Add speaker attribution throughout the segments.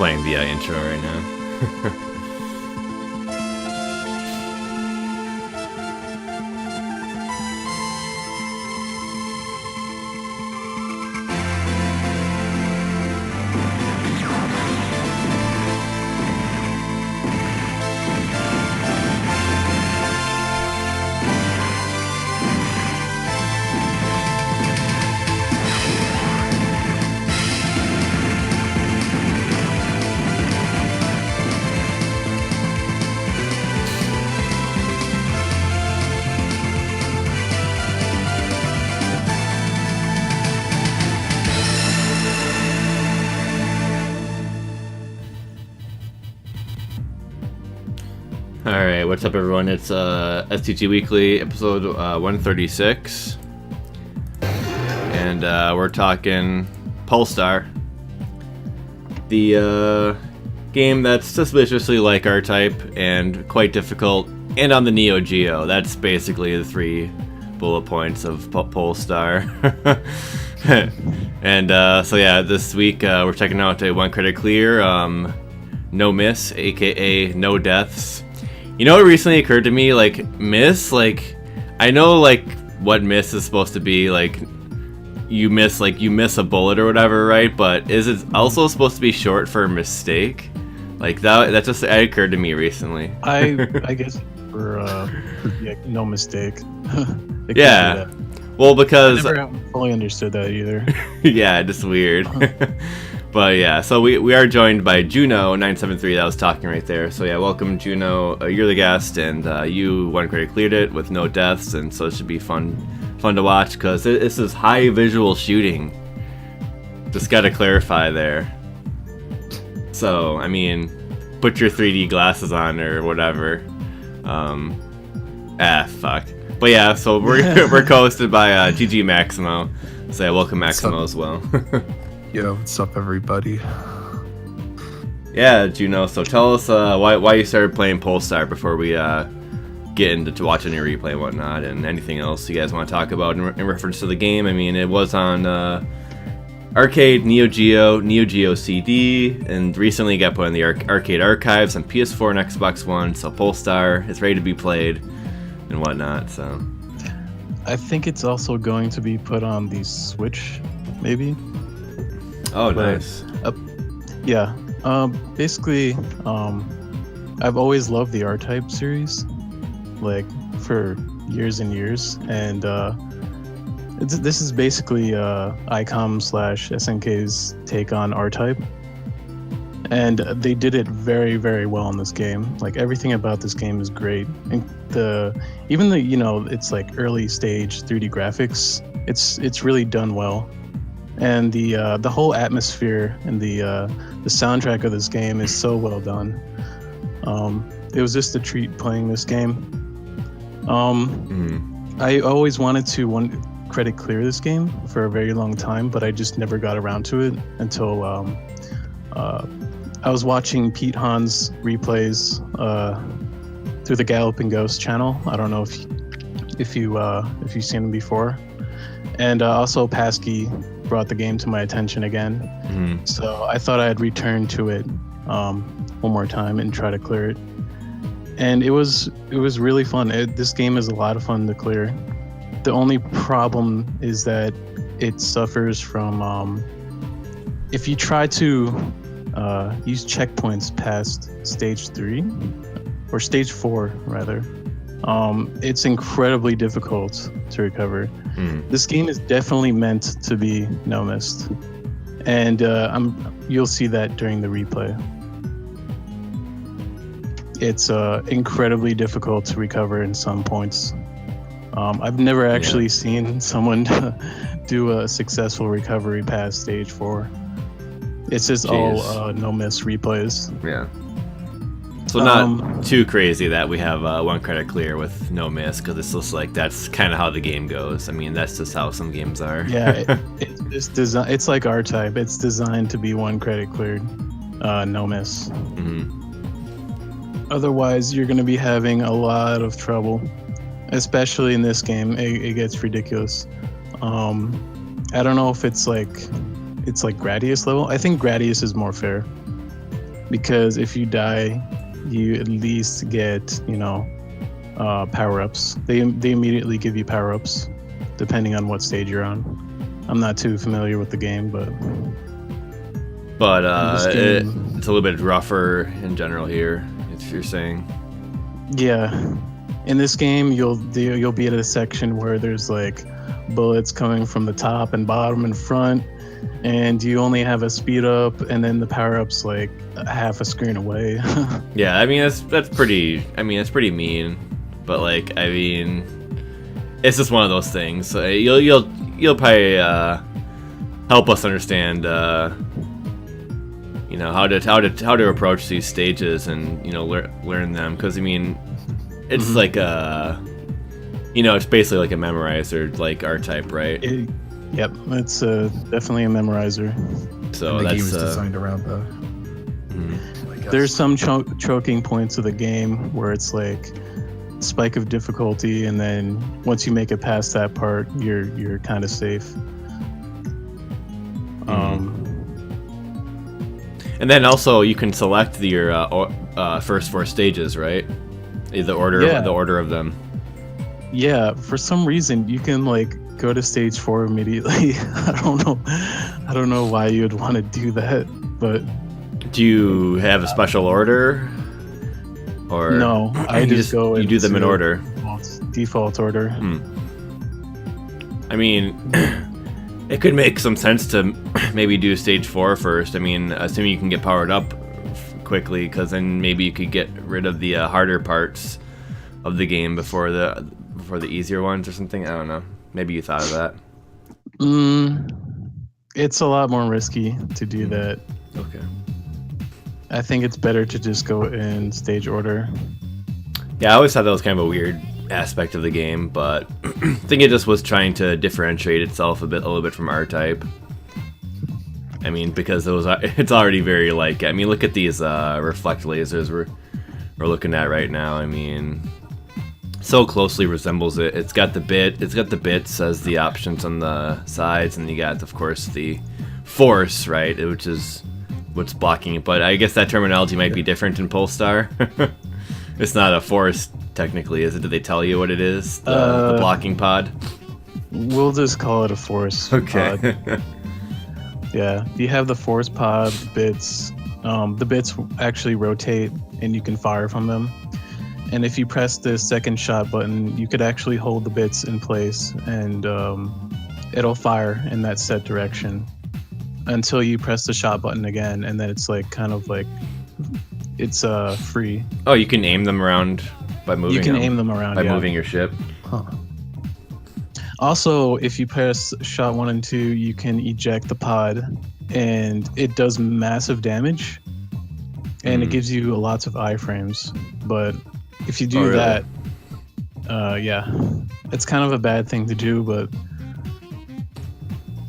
Speaker 1: playing the intro right now. Alright, what's up everyone? It's STG Weekly, episode 136. And we're talking Pulstar. The game that's suspiciously like R-Type and quite difficult, and on the neo-geo. That's basically the 3 bullet points of Pulstar. And so yeah, this week we're checking out a 1 credit clear, no miss, aka no deaths. You know what recently occurred to me? Like, miss, like, I know, like, what miss is supposed to be, like, you miss a bullet or whatever, right? But is it also supposed to be short for mistake? Like, that just occurred to me recently.
Speaker 2: I guess for no mistake.
Speaker 1: Yeah. Well, because...
Speaker 2: I never fully understood that either.
Speaker 1: Yeah, just weird. But yeah, so we are joined by Juno 973 that was talking right there. So yeah, welcome Juno. You're the guest, and you 1 credit cleared it with no deaths, and so it should be fun to watch because this is high visual shooting. Just got to clarify there. So I mean, put your 3D glasses on or whatever. Fuck. But yeah, so we're co-hosted by GG Maximo. So yeah, welcome Maximo as well.
Speaker 3: Yo, what's up, everybody?
Speaker 1: Yeah, Juno, so tell us why you started playing Pulstar before we get into watching your replay and whatnot, and anything else you guys want to talk about in reference to the game. I mean, it was on arcade, neo-geo CD, and recently got put in the arcade archives on PS4 and Xbox One, so Pulstar is ready to be played and whatnot, so.
Speaker 2: I think it's also going to be put on the Switch, maybe?
Speaker 1: Oh, nice.
Speaker 2: Yeah. Basically, I've always loved the R-Type series, like, for years and years, and this is basically ICOM/SNK's take on R-Type, and they did it very, very well in this game. Like, everything about this game is great, and even the it's like early stage 3D graphics. It's really done well. And the whole atmosphere and the soundtrack of this game is so well done. It was just a treat playing this game. I always wanted to 1 credit clear this game for a very long time, but I just never got around to it until I was watching Pete Hahn's replays through the Galloping Ghost channel. I don't know if you've seen him before, and also Pasky brought the game to my attention again. So I thought I'd return to it one more time and try to clear it. And it was really fun. This game is a lot of fun to clear. The only problem is that it suffers from if you try to use checkpoints past stage 3 or stage 4 rather, it's incredibly difficult to recover. This game is definitely meant to be no missed, and you'll see that during the replay. It's incredibly difficult to recover in some points. I've never actually seen someone do a successful recovery past stage 4. It's just all no miss replays.
Speaker 1: Yeah. So not too crazy that we have 1 credit clear with no miss, because it's just like that's kind of how the game goes. I mean, that's just how some games are.
Speaker 2: Yeah, it's like R-Type. It's designed to be 1 credit cleared, no miss. Otherwise, you're going to be having a lot of trouble, especially in this game. It gets ridiculous. I don't know if it's like Gradius level. I think Gradius is more fair. because if you die, you at least get power-ups. They immediately give you power-ups depending on what stage you're on. I'm not too familiar with the game, but
Speaker 1: it's a little bit rougher in general here, if you're saying.
Speaker 2: Yeah, in this game you'll be at a section where there's like bullets coming from the top and bottom and front, and you only have a speed up, and then the power-ups like half a screen away.
Speaker 1: Yeah, I mean that's pretty mean, but like I mean it's just one of those things. So you'll probably help us understand how to approach these stages and learn them, because I mean it's like it's basically like a memorizer like R-type, right?
Speaker 2: Yep, it's definitely a memorizer.
Speaker 1: So
Speaker 3: and the
Speaker 1: that's
Speaker 3: game is designed around the.
Speaker 2: There's some choking points of the game where it's like spike of difficulty, and then once you make it past that part, you're kind of safe.
Speaker 1: And then also you can select your first 4 stages, right? The order of them.
Speaker 2: Yeah, for some reason you can like go to stage 4 immediately. I don't know why you would want to do that, but
Speaker 1: do you have a special order? Or
Speaker 2: no, I just go.
Speaker 1: You do them in order.
Speaker 2: Default order.
Speaker 1: I mean, it could make some sense to maybe do stage 4 first. I mean, assuming you can get powered up quickly, because then maybe you could get rid of the harder parts of the game before the easier ones or something. I don't know. Maybe you thought of that.
Speaker 2: It's a lot more risky to do that.
Speaker 1: Okay.
Speaker 2: I think it's better to just go in stage order.
Speaker 1: Yeah, I always thought that was kind of a weird aspect of the game, but I think it just was trying to differentiate itself a little bit from R-Type. I mean, because it's already very like, I mean, look at these reflect lasers we're looking at right now. I mean, so closely resembles it. It's got the bits as the options on the sides, and you got, of course, the force, right, which is what's blocking it. But I guess that terminology might be different in Pulstar. It's not a force technically, is it? Did they tell you what it is? The blocking pod?
Speaker 2: We'll just call it a force
Speaker 1: okay.
Speaker 2: pod. Yeah, you have the force pod bits. The bits actually rotate and you can fire from them. And if you press the second shot button, you could actually hold the bits in place, and it'll fire in that set direction until you press the shot button again, and then it's like kind of like it's free.
Speaker 1: Oh, you can aim them around by moving.
Speaker 2: You can aim them around
Speaker 1: by moving your ship.
Speaker 2: Huh. Also, if you press shot 1 and 2, you can eject the pod, and it does massive damage, and it gives you lots of iframes. But if you do that, yeah, it's kind of a bad thing to do, but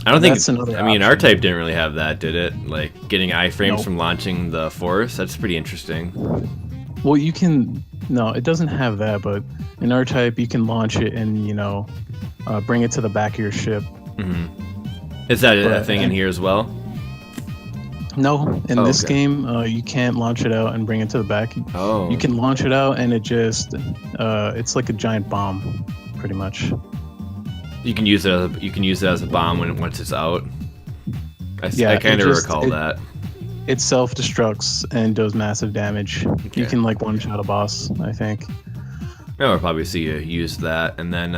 Speaker 1: I don't think
Speaker 2: that's another
Speaker 1: I mean,
Speaker 2: option.
Speaker 1: R-Type didn't really have that, did it? Like getting iframes from launching the force. That's pretty interesting.
Speaker 2: Well, you can. No, it doesn't have that, but in R-Type, you can launch it and bring it to the back of your ship.
Speaker 1: Is that a thing in here as well?
Speaker 2: No, in this game, you can't launch it out and bring it to the back.
Speaker 1: Oh.
Speaker 2: You can launch it out, and it just it's like a giant bomb, pretty much.
Speaker 1: You can use it as a bomb once it's out. I kind of recall that.
Speaker 2: It self-destructs and does massive damage.
Speaker 1: Okay.
Speaker 2: You can like one-shot a boss, I think.
Speaker 1: I'll probably see you use that, and then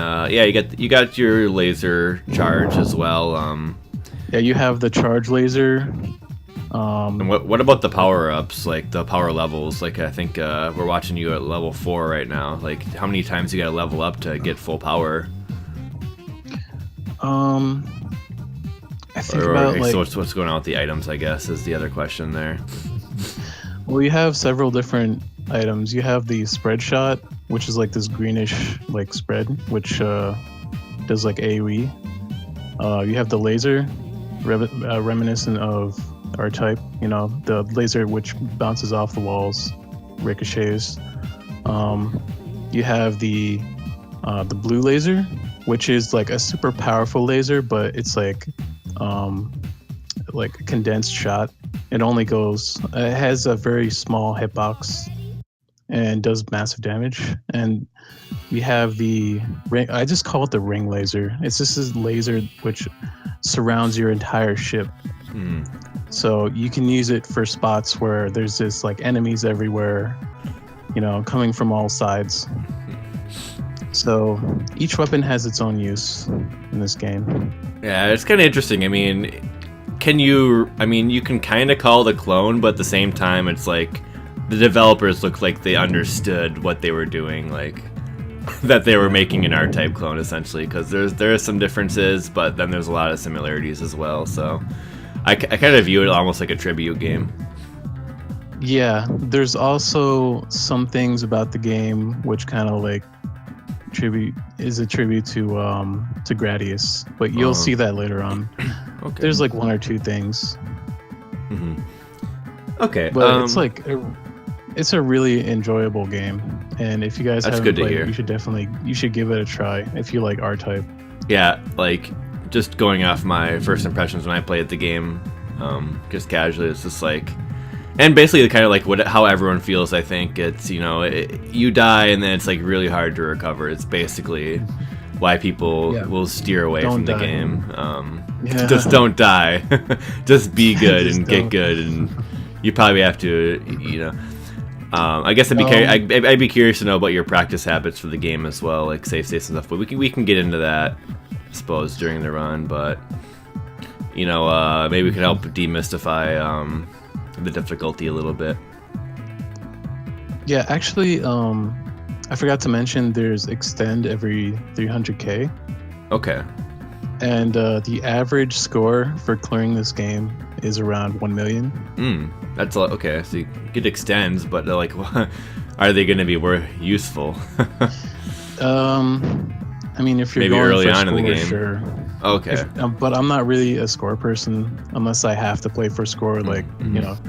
Speaker 1: you got your laser charge as well.
Speaker 2: Yeah, you have the charge laser.
Speaker 1: And what about the power-ups, like the power levels? Like I think we're watching you at level 4 right now. Like how many times you got to level up to get full power?
Speaker 2: I think about like.
Speaker 1: So what's going on with the items? I guess is the other question there.
Speaker 2: Well, you have several different items. You have the spread shot, which is like this greenish like spread, which does like AoE. You have the laser, reminiscent of R-Type. The laser which bounces off the walls, ricochets. You have the blue laser, which is like a super powerful laser, but it's like a condensed shot. It only goes. It has a very small hitbox and does massive damage. And we have the ring. I just call it the ring laser. It's just this laser which surrounds your entire ship. So you can use it for spots where there's just like enemies everywhere, coming from all sides. So each weapon has its own use in this game.
Speaker 1: Yeah, it's kind of interesting. I mean, you can kind of call it a clone, but at the same time, it's like the developers look like they understood what they were doing, like that they were making an R-Type clone essentially, because there are some differences, but then there's a lot of similarities as well. So I kind of view it almost like a tribute game.
Speaker 2: Yeah, there's also some things about the game which kind of like is a tribute to Gradius, but you'll see that later on.
Speaker 1: Okay.
Speaker 2: There's like one or two things.
Speaker 1: Okay,
Speaker 2: but it's a really enjoyable game, and if you guys haven't played it, you should give it a try if you like R-Type.
Speaker 1: Yeah, like just going off my first impressions when I played the game, just casually, it's just like, and basically kind of like how everyone feels. I think it's you die and then it's like really hard to recover. It's basically why people will steer away from the game. Just don't die. Just be good and get good, and you probably have to I guess I'd be curious to know about your practice habits for the game as well, like save states and stuff. But we can get into that, I suppose, during the run. But maybe we can help demystify the difficulty a little bit.
Speaker 2: Yeah, actually, I forgot to mention there's extend every 300k.
Speaker 1: Okay.
Speaker 2: And the average score for clearing this game is around 1 million.
Speaker 1: That's a lot. Okay, so you get extends, but they're like, are they going to be useful?
Speaker 2: I mean, if you're
Speaker 1: maybe
Speaker 2: going
Speaker 1: early
Speaker 2: for
Speaker 1: on
Speaker 2: score,
Speaker 1: in the game.
Speaker 2: sure.
Speaker 1: Okay.
Speaker 2: But I'm not really a score person unless I have to play for score, like Daimahu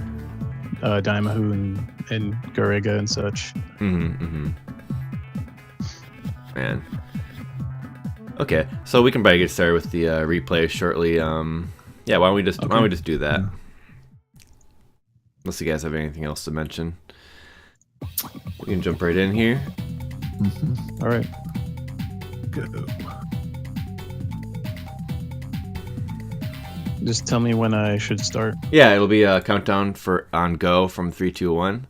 Speaker 2: and Garega and such.
Speaker 1: Man. Okay, so we can probably get started with the replay shortly. Yeah, why don't we just do that? Unless you guys have anything else to mention, we can jump right in here.
Speaker 2: All right.
Speaker 3: Go.
Speaker 2: Just tell me when I should start.
Speaker 1: Yeah, it'll be a countdown on go from 3, 2, 1.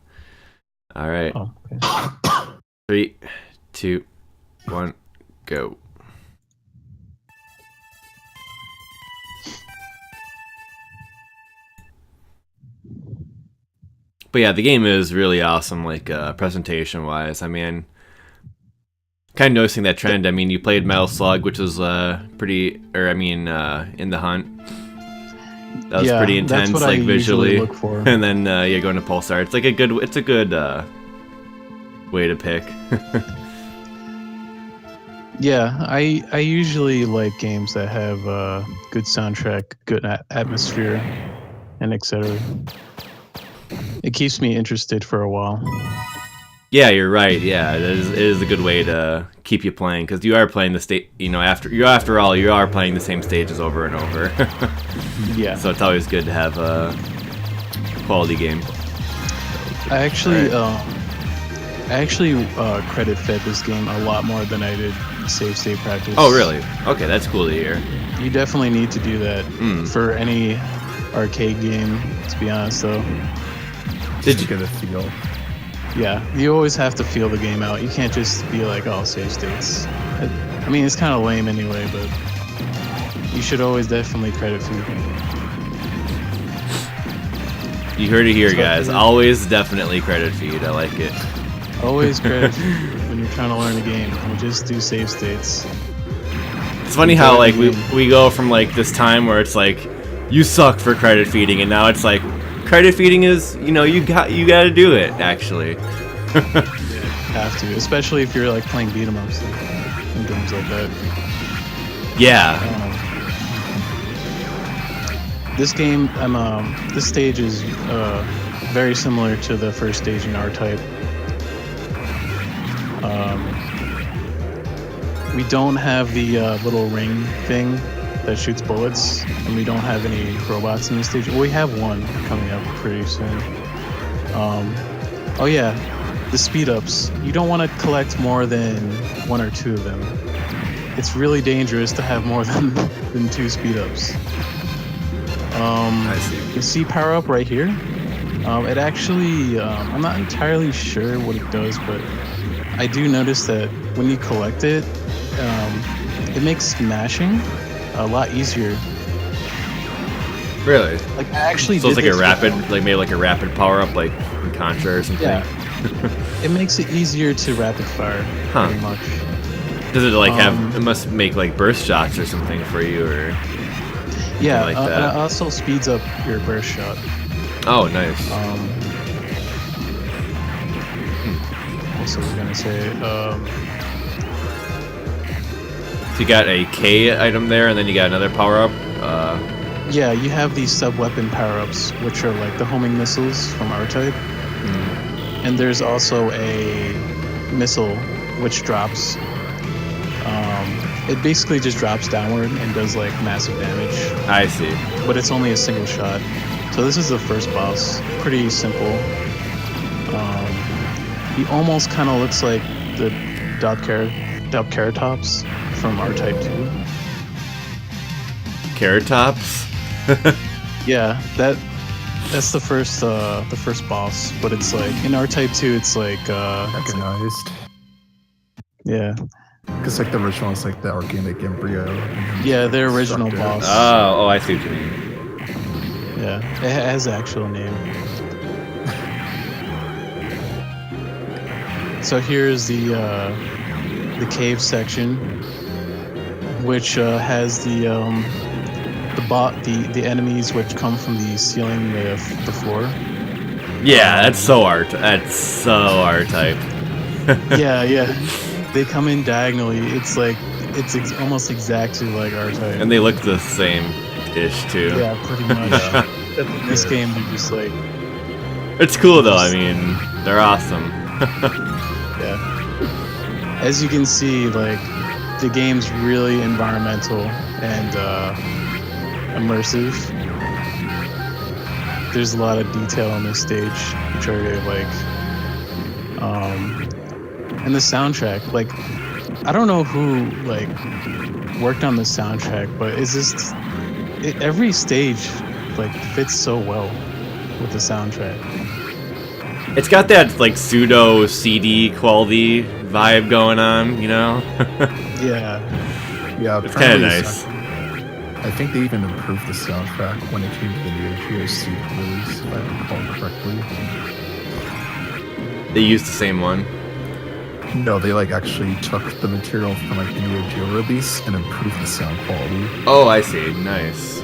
Speaker 1: All right.
Speaker 2: Oh, okay.
Speaker 1: 3, 2, 1, go. But yeah, the game is really awesome, like presentation-wise. I mean, kind of noticing that trend. I mean, you played Metal Slug, which was in the Hunt. That was pretty intense,
Speaker 2: that's what
Speaker 1: like
Speaker 2: I
Speaker 1: visually.
Speaker 2: Look for.
Speaker 1: And then you're going to Pulsar. It's like a good way to pick.
Speaker 2: Yeah, I usually like games that have good soundtrack, good atmosphere, and etc. It keeps me interested for a while.
Speaker 1: Yeah, you're right. Yeah, it is a good way to keep you playing, because you are playing the state. After all, you are playing the same stages over and over.
Speaker 2: Yeah.
Speaker 1: So it's always good to have a quality game.
Speaker 2: I actually credit fed this game a lot more than I did save state practice.
Speaker 1: Oh, really? Okay, that's cool to hear.
Speaker 2: You definitely need to do that for any arcade game, to be honest, though.
Speaker 3: Did you get a feel?
Speaker 2: Yeah, you always have to feel the game out. You can't just be like, oh, save states. I mean, it's kind of lame anyway, but you should always definitely credit feed.
Speaker 1: You heard it here, guys. Always definitely credit feed. I like it.
Speaker 2: Always credit feed when you're trying to learn a game. And just do save states.
Speaker 1: It's funny how like we go from like this time where it's like you suck for credit feeding, and now it's like credit feeding is you got to do it actually.
Speaker 2: Yeah, have to, especially if you're like playing beat 'em ups and games like that.
Speaker 1: Yeah.
Speaker 2: This game, this stage is very similar to the first stage in R-Type. We don't have the little ring thing that shoots bullets, and we don't have any robots in this stage. Well, we have one coming up pretty soon. Oh yeah, the speed ups. You don't want to collect more than 1 or 2 of them. It's really dangerous to have more than 2 speed ups.
Speaker 1: I see.
Speaker 2: The C power up right here. It actually, I'm not entirely sure what it does, but I do notice that when you collect it, it makes smashing a lot easier.
Speaker 1: Really?
Speaker 2: Like I actually
Speaker 1: So it's
Speaker 2: did
Speaker 1: like a
Speaker 2: this
Speaker 1: rapid,
Speaker 2: with-
Speaker 1: like maybe like a rapid power up, like in Contra or something.
Speaker 2: Yeah. It makes it easier to rapid fire,
Speaker 1: Huh.
Speaker 2: pretty much.
Speaker 1: Does it like have?
Speaker 2: Um,
Speaker 1: It must make like burst shots or something for you, or
Speaker 2: Yeah,
Speaker 1: like
Speaker 2: and
Speaker 1: that.
Speaker 2: it also speeds up your burst shot.
Speaker 1: oh, nice.
Speaker 2: What else was I gonna say?
Speaker 1: So you got a K item there, and then you got another power up.
Speaker 2: Yeah, you have these sub-weapon power-ups, which are like the homing missiles from R-Type. And there's also a missile which drops. It basically just drops downward and does like massive damage,
Speaker 1: I see.
Speaker 2: but it's only a single shot. So this is the first boss. Pretty simple. He almost kind of looks like the Dobkeratops from R-Type 2.
Speaker 1: Carrot tops.
Speaker 2: Yeah, that's the first boss, but it's like in R-Type 2, it's like
Speaker 3: Recognized.
Speaker 2: yeah,
Speaker 3: Because like the original is like the organic embryo. and
Speaker 2: yeah, their original
Speaker 3: structure.
Speaker 2: boss.
Speaker 1: Oh, I see what you mean.
Speaker 2: Yeah, it has an actual name. So here's the cave section, which has the enemies which come from the ceiling, the floor.
Speaker 1: Yeah, that's so art. That's so R-Type.
Speaker 2: Yeah. They come in diagonally. It's like almost exactly like R-Type.
Speaker 1: And they look the same-ish too.
Speaker 2: Yeah, pretty much. Except in this game, they're just like
Speaker 1: It's cool though. I mean, they're awesome.
Speaker 2: yeah. As you can see, like the game's really environmental and immersive. There's a lot of detail on this stage, which I really like. And the soundtrack, like, I don't know who like worked on the soundtrack, but it's just every stage like fits so well with the soundtrack.
Speaker 1: It's got that like pseudo CD quality vibe going on, you know?
Speaker 2: Yeah,
Speaker 3: Yeah,
Speaker 1: It's kind of
Speaker 3: apparently
Speaker 1: nice.
Speaker 3: I think they even improved the soundtrack when it came to the neo-geo release, if I recall correctly.
Speaker 1: They used the same one.
Speaker 3: No, they like actually took the material from like the neo-geo release and improved the sound quality.
Speaker 1: Oh, I see. Nice.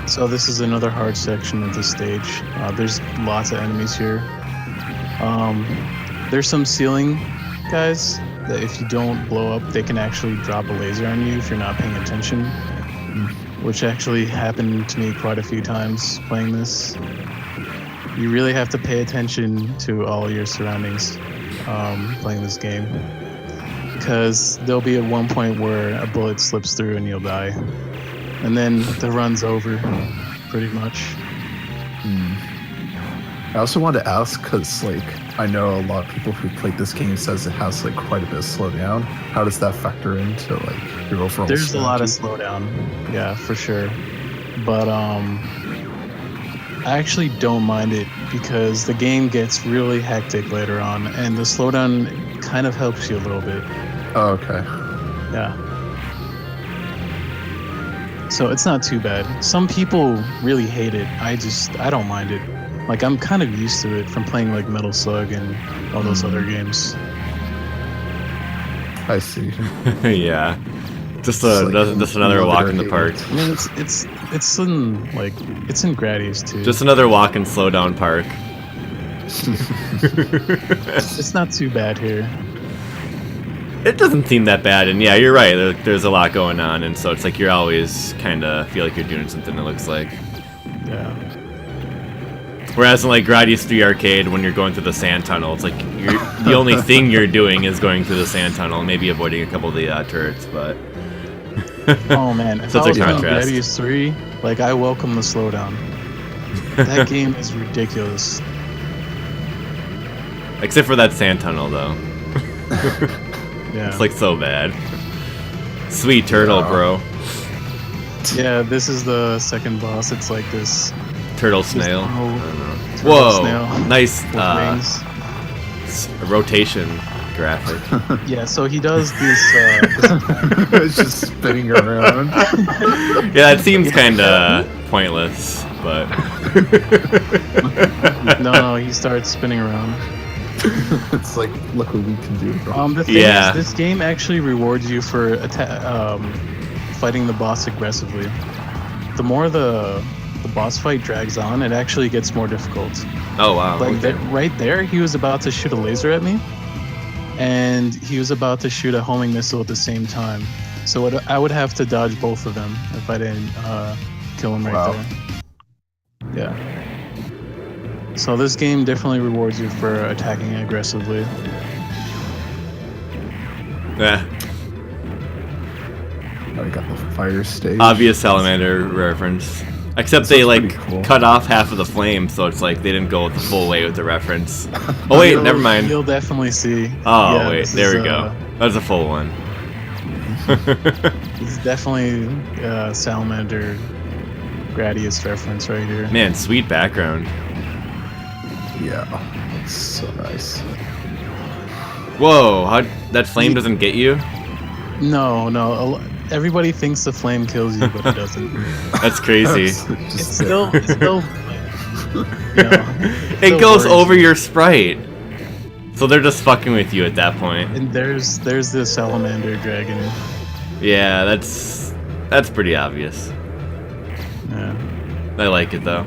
Speaker 2: So this is another hard section of the stage. There's lots of enemies here. There's some ceiling guys that if you don't blow up, they can actually drop a laser on you if you're not paying attention, which actually happened to me quite a few times playing this. You really have to pay attention to all your surroundings playing this game, because there'll be at one point where a bullet slips through and you'll die. And then the run's over, pretty much.
Speaker 3: I also wanted to ask, because like I know a lot of people who played this game says it has like quite a bit of slowdown. How does that factor into like your overall
Speaker 2: There's a lot of
Speaker 3: strategy?
Speaker 2: slowdown, yeah, for sure. But I actually don't mind it because the game gets really hectic later on, and the slowdown kind of helps you a little bit.
Speaker 3: Oh, okay.
Speaker 2: Yeah. So it's not too bad. Some people really hate it. I don't mind it. Like, I'm kind of used to it from playing like Metal Slug and all those other games.
Speaker 3: I see.
Speaker 1: Yeah. Just
Speaker 3: It's like
Speaker 1: just another
Speaker 3: love it
Speaker 1: walk
Speaker 3: or
Speaker 1: in the
Speaker 3: hate
Speaker 1: park.
Speaker 3: it.
Speaker 2: I mean, it's in like it's in Gradius too.
Speaker 1: Just another walk and slow down park.
Speaker 2: It's not too bad here.
Speaker 1: It doesn't seem that bad, and yeah, you're right. There's a lot going on, and so it's like you're always kind of feel like you're doing something. It looks like.
Speaker 2: Yeah.
Speaker 1: Whereas in like Gradius 3 Arcade, when you're going through the sand tunnel, it's like the only thing you're doing is going through the sand tunnel, maybe avoiding a couple of the turrets, but...
Speaker 2: Oh man, if
Speaker 1: Such
Speaker 2: I
Speaker 1: a
Speaker 2: was playing
Speaker 1: contrast.
Speaker 2: Gradius 3, like I welcome the slowdown. That game is ridiculous.
Speaker 1: Except for that sand tunnel, though.
Speaker 2: Yeah.
Speaker 1: It's like so bad. Sweet turtle, bro.
Speaker 2: Yeah, this is the second boss. It's like this
Speaker 1: Turtle snail.
Speaker 2: turtle
Speaker 1: Whoa,
Speaker 2: snail
Speaker 1: nice
Speaker 2: with wings.
Speaker 1: rotation graphic.
Speaker 2: Yeah, so he does this.
Speaker 3: It's just spinning around.
Speaker 1: Yeah, it seems kind of pointless, but...
Speaker 2: No, he starts spinning around.
Speaker 3: It's like, look what we can do.
Speaker 2: The thing
Speaker 1: Yeah.
Speaker 2: is, this game actually rewards you for fighting the boss aggressively. The more the boss fight drags on, it actually gets more difficult.
Speaker 1: Oh, wow.
Speaker 2: Like
Speaker 1: okay.
Speaker 2: right there, he was about to shoot a laser at me, and he was about to shoot a homing missile at the same time. So I would have to dodge both of them if I didn't kill him right
Speaker 3: Wow.
Speaker 2: there. Yeah. So this game definitely rewards you for attacking aggressively.
Speaker 1: Yeah.
Speaker 3: I got the fire stage.
Speaker 1: Obvious salamander reference. Except
Speaker 3: This
Speaker 1: they
Speaker 3: looks
Speaker 1: like
Speaker 3: pretty cool.
Speaker 1: cut off half of the flame, so it's like they didn't go the full way with the reference. Oh wait,
Speaker 2: You'll-
Speaker 1: never mind.
Speaker 2: You'll definitely see.
Speaker 1: Oh
Speaker 2: Yeah,
Speaker 1: wait,
Speaker 2: this
Speaker 1: there
Speaker 2: is,
Speaker 1: we go. That's a full one.
Speaker 2: This is definitely Salamander Gradius reference right here.
Speaker 1: Man, sweet background.
Speaker 3: Yeah, looks so nice.
Speaker 1: Whoa, how that flame doesn't get you?
Speaker 2: No. Everybody thinks the flame kills you, but it doesn't.
Speaker 1: That's crazy.
Speaker 2: It's still, you know,
Speaker 1: It
Speaker 2: still
Speaker 1: goes
Speaker 2: worries
Speaker 1: over
Speaker 2: you.
Speaker 1: your sprite. So they're just fucking with you at that point.
Speaker 2: And there's the salamander dragon.
Speaker 1: Yeah, that's pretty obvious.
Speaker 2: Yeah.
Speaker 1: I like it though.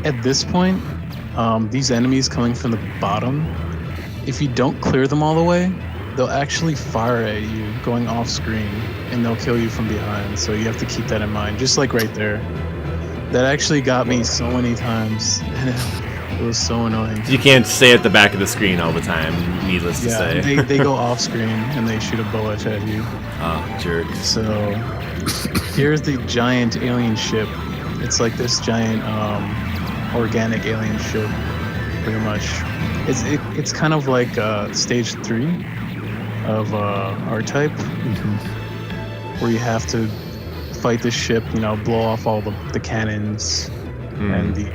Speaker 2: At this point, these enemies coming from the bottom, if you don't clear them all the way, they'll actually fire at you going off screen, and they'll kill you from behind. So you have to keep that in mind. Just like right there. That actually got me so many times. It was so annoying.
Speaker 1: You can't stay at the back of the screen all the time, needless to
Speaker 2: Yeah,
Speaker 1: say.
Speaker 2: they go off screen and they shoot a bullet at you.
Speaker 1: Oh, jerks.
Speaker 2: So here's the giant alien ship. It's like this giant organic alien ship, pretty much. It's kind of like stage 3 of R-Type, where you have to fight the ship, blow off all the cannons and the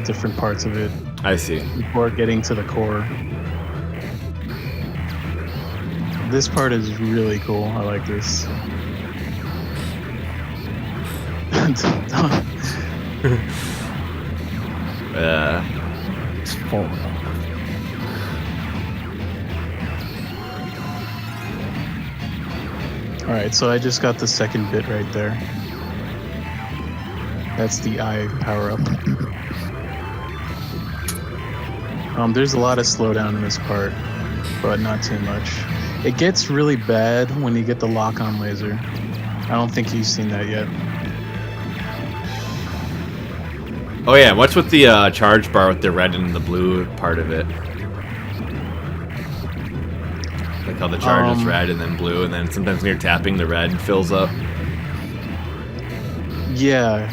Speaker 2: different parts of it
Speaker 1: I see.
Speaker 2: before getting to the core. This part is really cool. I like this.
Speaker 3: It's falling off.
Speaker 2: Alright, so I just got the second bit right there. That's the eye power-up. There's a lot of slowdown in this part, but not too much. It gets really bad when you get the lock-on laser. I don't think you've seen that yet.
Speaker 1: Oh yeah, what's with the charge bar with the red and the blue part of it? Like how the charge is red and then blue, and then sometimes when you're tapping, the red fills up.
Speaker 2: Yeah,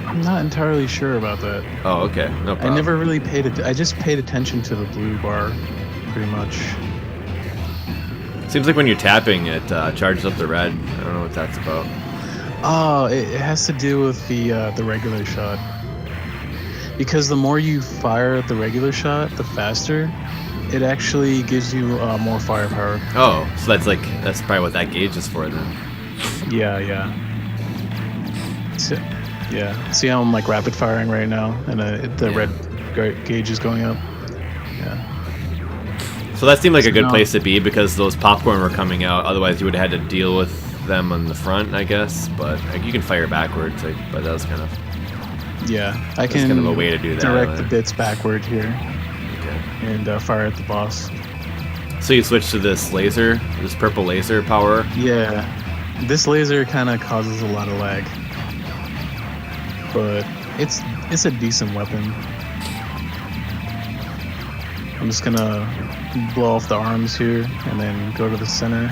Speaker 2: I'm not entirely sure about that.
Speaker 1: Oh, okay, no problem.
Speaker 2: I never really I just paid attention to the blue bar, pretty much.
Speaker 1: Seems like when you're tapping, it charges up the red. I don't know what that's about.
Speaker 2: Oh, it has to do with the regular shot. Because the more you fire the regular shot, the faster. It actually gives you more firepower.
Speaker 1: Oh, so that's probably what that gauge is for then.
Speaker 2: Yeah. So, yeah. See how I'm like rapid firing right now, and the red gauge is going up. Yeah.
Speaker 1: So that seemed like a good
Speaker 2: No.
Speaker 1: place to be because those popcorn were coming out. Otherwise, you would have had to deal with them on the front, I guess. But like, you can fire backwards. But that was kind of
Speaker 2: Yeah, I can
Speaker 1: kind of a way to do that.
Speaker 2: direct the bits backward here
Speaker 1: Okay.
Speaker 2: and fire at the boss.
Speaker 1: So you switch to this laser, this purple laser power.
Speaker 2: Yeah, this laser kind of causes a lot of lag. but it's a decent weapon. I'm just gonna blow off the arms here and then go to the center.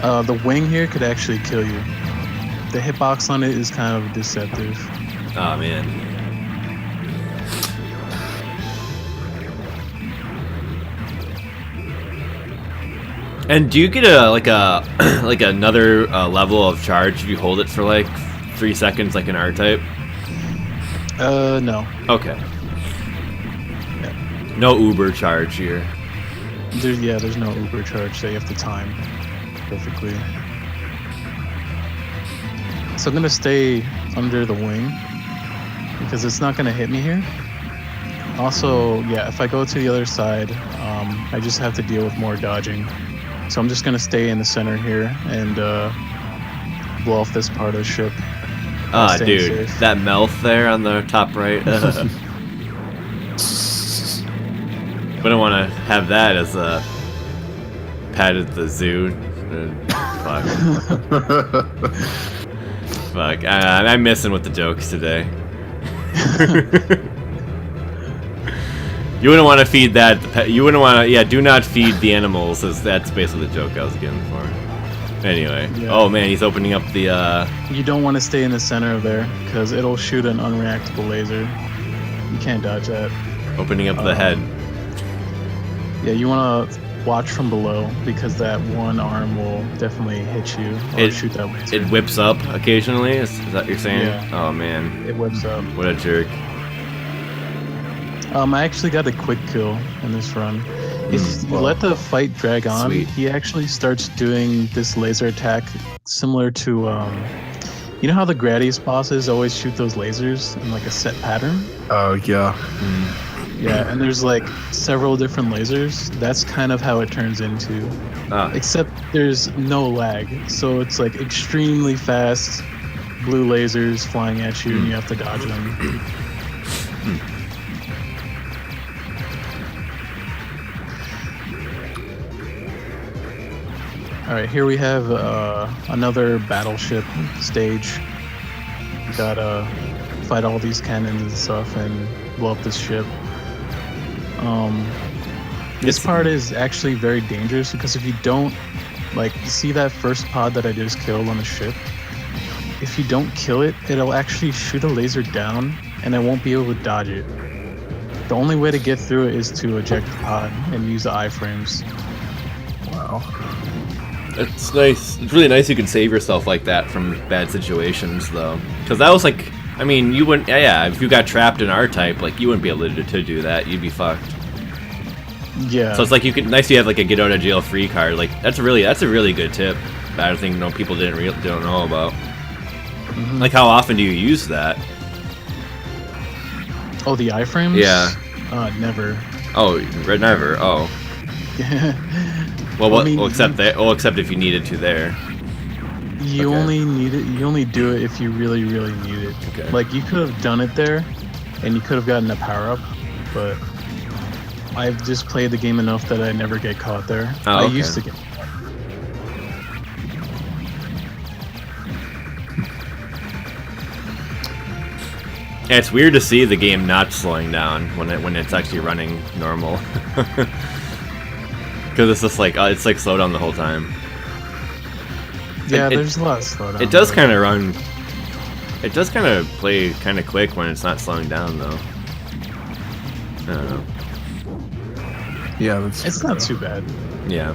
Speaker 2: The wing here could actually kill you. The hitbox on it is kind of deceptive.
Speaker 1: Oh man. And do you get like another level of charge if you hold it for like 3 seconds, like an R-type?
Speaker 2: No.
Speaker 1: Okay.
Speaker 2: Yeah.
Speaker 1: No Uber charge here.
Speaker 2: There's no Uber charge that you have to time perfectly. So I'm gonna stay under the wing because it's not gonna hit me here. Also, yeah, if I go to the other side, I just have to deal with more dodging. So I'm just gonna stay in the center here and blow off this part of the ship.
Speaker 1: Ah,
Speaker 2: Staying
Speaker 1: dude,
Speaker 2: safe.
Speaker 1: that mouth there on the top right. Wouldn't want to have that as a pet at the zoo. Fuck. Fuck. I'm missing with the jokes today. You wouldn't want to feed that. You wouldn't want to. Yeah, do not feed the animals. That's basically the joke I was getting for. Anyway.
Speaker 2: Yeah.
Speaker 1: Oh man, he's opening up the.
Speaker 2: You don't want to stay in the center of there because it'll shoot an unreactable laser. You can't dodge that.
Speaker 1: Opening up the head.
Speaker 2: Yeah, you want to watch from below because that one arm will definitely hit you or shoot that laser.
Speaker 1: It whips up occasionally. Is that what you're saying?
Speaker 2: Yeah.
Speaker 1: Oh man.
Speaker 2: It whips up.
Speaker 1: What a jerk.
Speaker 2: I actually got a quick kill in this run. If you let the fight drag on,
Speaker 1: Sweet.
Speaker 2: he actually starts doing this laser attack similar to, you know how the Gradius bosses always shoot those lasers in like a set pattern?
Speaker 3: Oh, yeah.
Speaker 2: Yeah, and there's like several different lasers. That's kind of how it turns into. Except there's no lag. So it's like extremely fast blue lasers flying at you and you have to dodge them. Alright, here we have another battleship stage. We gotta fight all these cannons and stuff and blow up this ship. This part is actually very dangerous because if you don't, like, you see that first pod that I just killed on the ship? If you don't kill it, it'll actually shoot a laser down and I won't be able to dodge it. The only way to get through it is to eject the pod and use the iframes.
Speaker 3: Wow.
Speaker 1: It's nice. It's really nice you can save yourself like that from bad situations, though. Because that was like, I mean, you wouldn't. Yeah, if you got trapped in R-type, like you wouldn't be able to do that. You'd be fucked.
Speaker 2: Yeah.
Speaker 1: So it's like nice you have like a get out of jail free card. Like that's a really good tip. That I think people don't know about.
Speaker 2: Mm-hmm.
Speaker 1: Like how often do you use that?
Speaker 2: Oh, the iframes?
Speaker 1: Yeah.
Speaker 2: Never.
Speaker 1: Oh, never. Oh. Well,
Speaker 2: I mean,
Speaker 1: except if you needed to there.
Speaker 2: You
Speaker 1: Okay.
Speaker 2: only need it. You only do it if you really, really need it.
Speaker 1: Okay.
Speaker 2: Like you could have done it there, and you could have gotten a power up, but I've just played the game enough that I never get caught there.
Speaker 1: Oh,
Speaker 2: I
Speaker 1: okay.
Speaker 2: used to get.
Speaker 1: Yeah, it's weird to see the game not slowing down when it's actually running normal. Because it's just like it's like slow down the whole time.
Speaker 2: Yeah, there's a lot of slowdown.
Speaker 1: It does kind of run. It does kind of play kind of quick when it's not slowing down, though. I don't know.
Speaker 3: Yeah, that's
Speaker 2: It's not too bad.
Speaker 1: Yeah.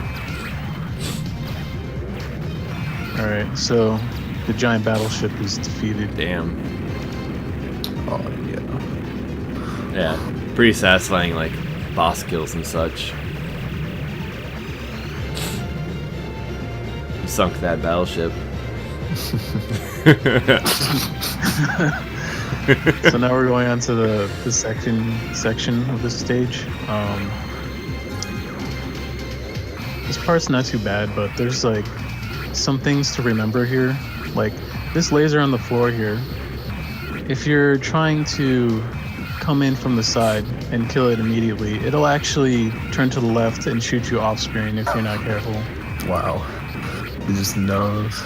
Speaker 2: All right, so the giant battleship is defeated.
Speaker 1: Damn.
Speaker 3: Oh, yeah.
Speaker 1: Yeah. Pretty satisfying, like boss kills and such. You sunk that battleship.
Speaker 2: So now we're going on to the section of the stage. This part's not too bad, but there's like some things to remember here. Like this laser on the floor here. If you're trying to come in from the side and kill it immediately, it'll actually turn to the left and shoot you off screen if you're not careful.
Speaker 3: Wow. He just knows.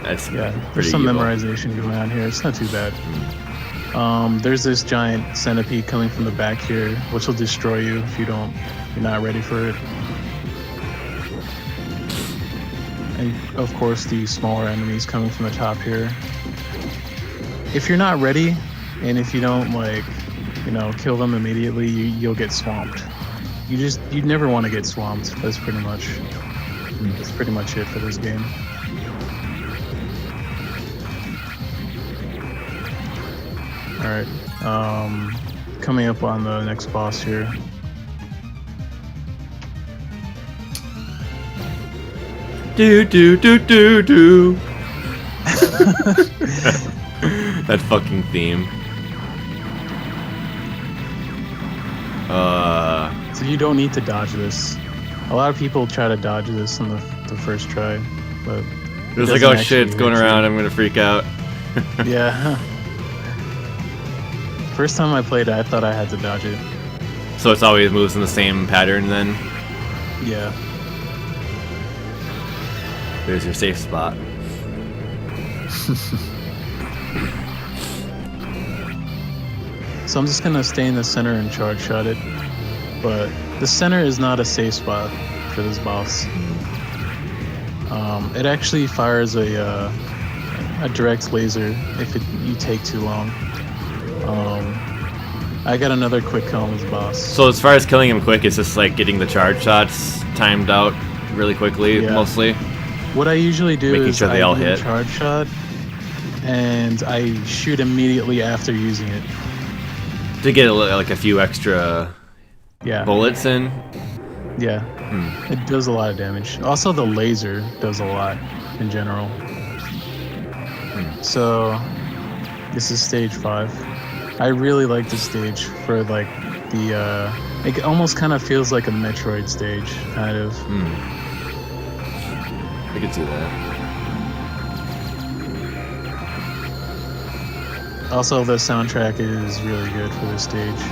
Speaker 1: That's
Speaker 2: Yeah,
Speaker 1: pretty
Speaker 2: there's some
Speaker 1: evil.
Speaker 2: memorization going on here. It's not too bad. There's this giant centipede coming from the back here, which will destroy you if you're not ready for it. And of course, the smaller enemies coming from the top here. If you're not ready, and if you don't kill them immediately, you'll get swamped. You never want to get swamped. That's pretty much it for this game. All right, coming up on the next boss here.
Speaker 1: Do. That fucking theme.
Speaker 2: So you don't need to dodge this. A lot of people try to dodge this on the first try, but
Speaker 1: It was like, oh shit, it's going around, I'm gonna freak out.
Speaker 2: yeah. First time I played it, I thought I had to dodge it.
Speaker 1: So it's always moves in the same pattern then?
Speaker 2: Yeah.
Speaker 1: There's your safe spot.
Speaker 2: So I'm just gonna stay in the center and charge shot it. But the center is not a safe spot for this boss. It actually fires a direct laser if you take too long. I got another quick kill on this boss.
Speaker 1: So as far as killing him quick, it's just like getting the charge shots timed out really quickly,
Speaker 2: Yeah.
Speaker 1: mostly.
Speaker 2: What I usually do
Speaker 1: Making
Speaker 2: is
Speaker 1: sure they
Speaker 2: I
Speaker 1: all
Speaker 2: do a
Speaker 1: hit.
Speaker 2: charge shot, and I shoot immediately after using it.
Speaker 1: To get like a few extra
Speaker 2: Yeah.
Speaker 1: bullets in.
Speaker 2: Yeah. It does a lot of damage. Also, the laser does a lot in general. So, this is stage 5. I really like this stage for like the. It almost kind of feels like a Metroid stage, kind of.
Speaker 1: I could see that.
Speaker 2: Also, the soundtrack is really good for this stage.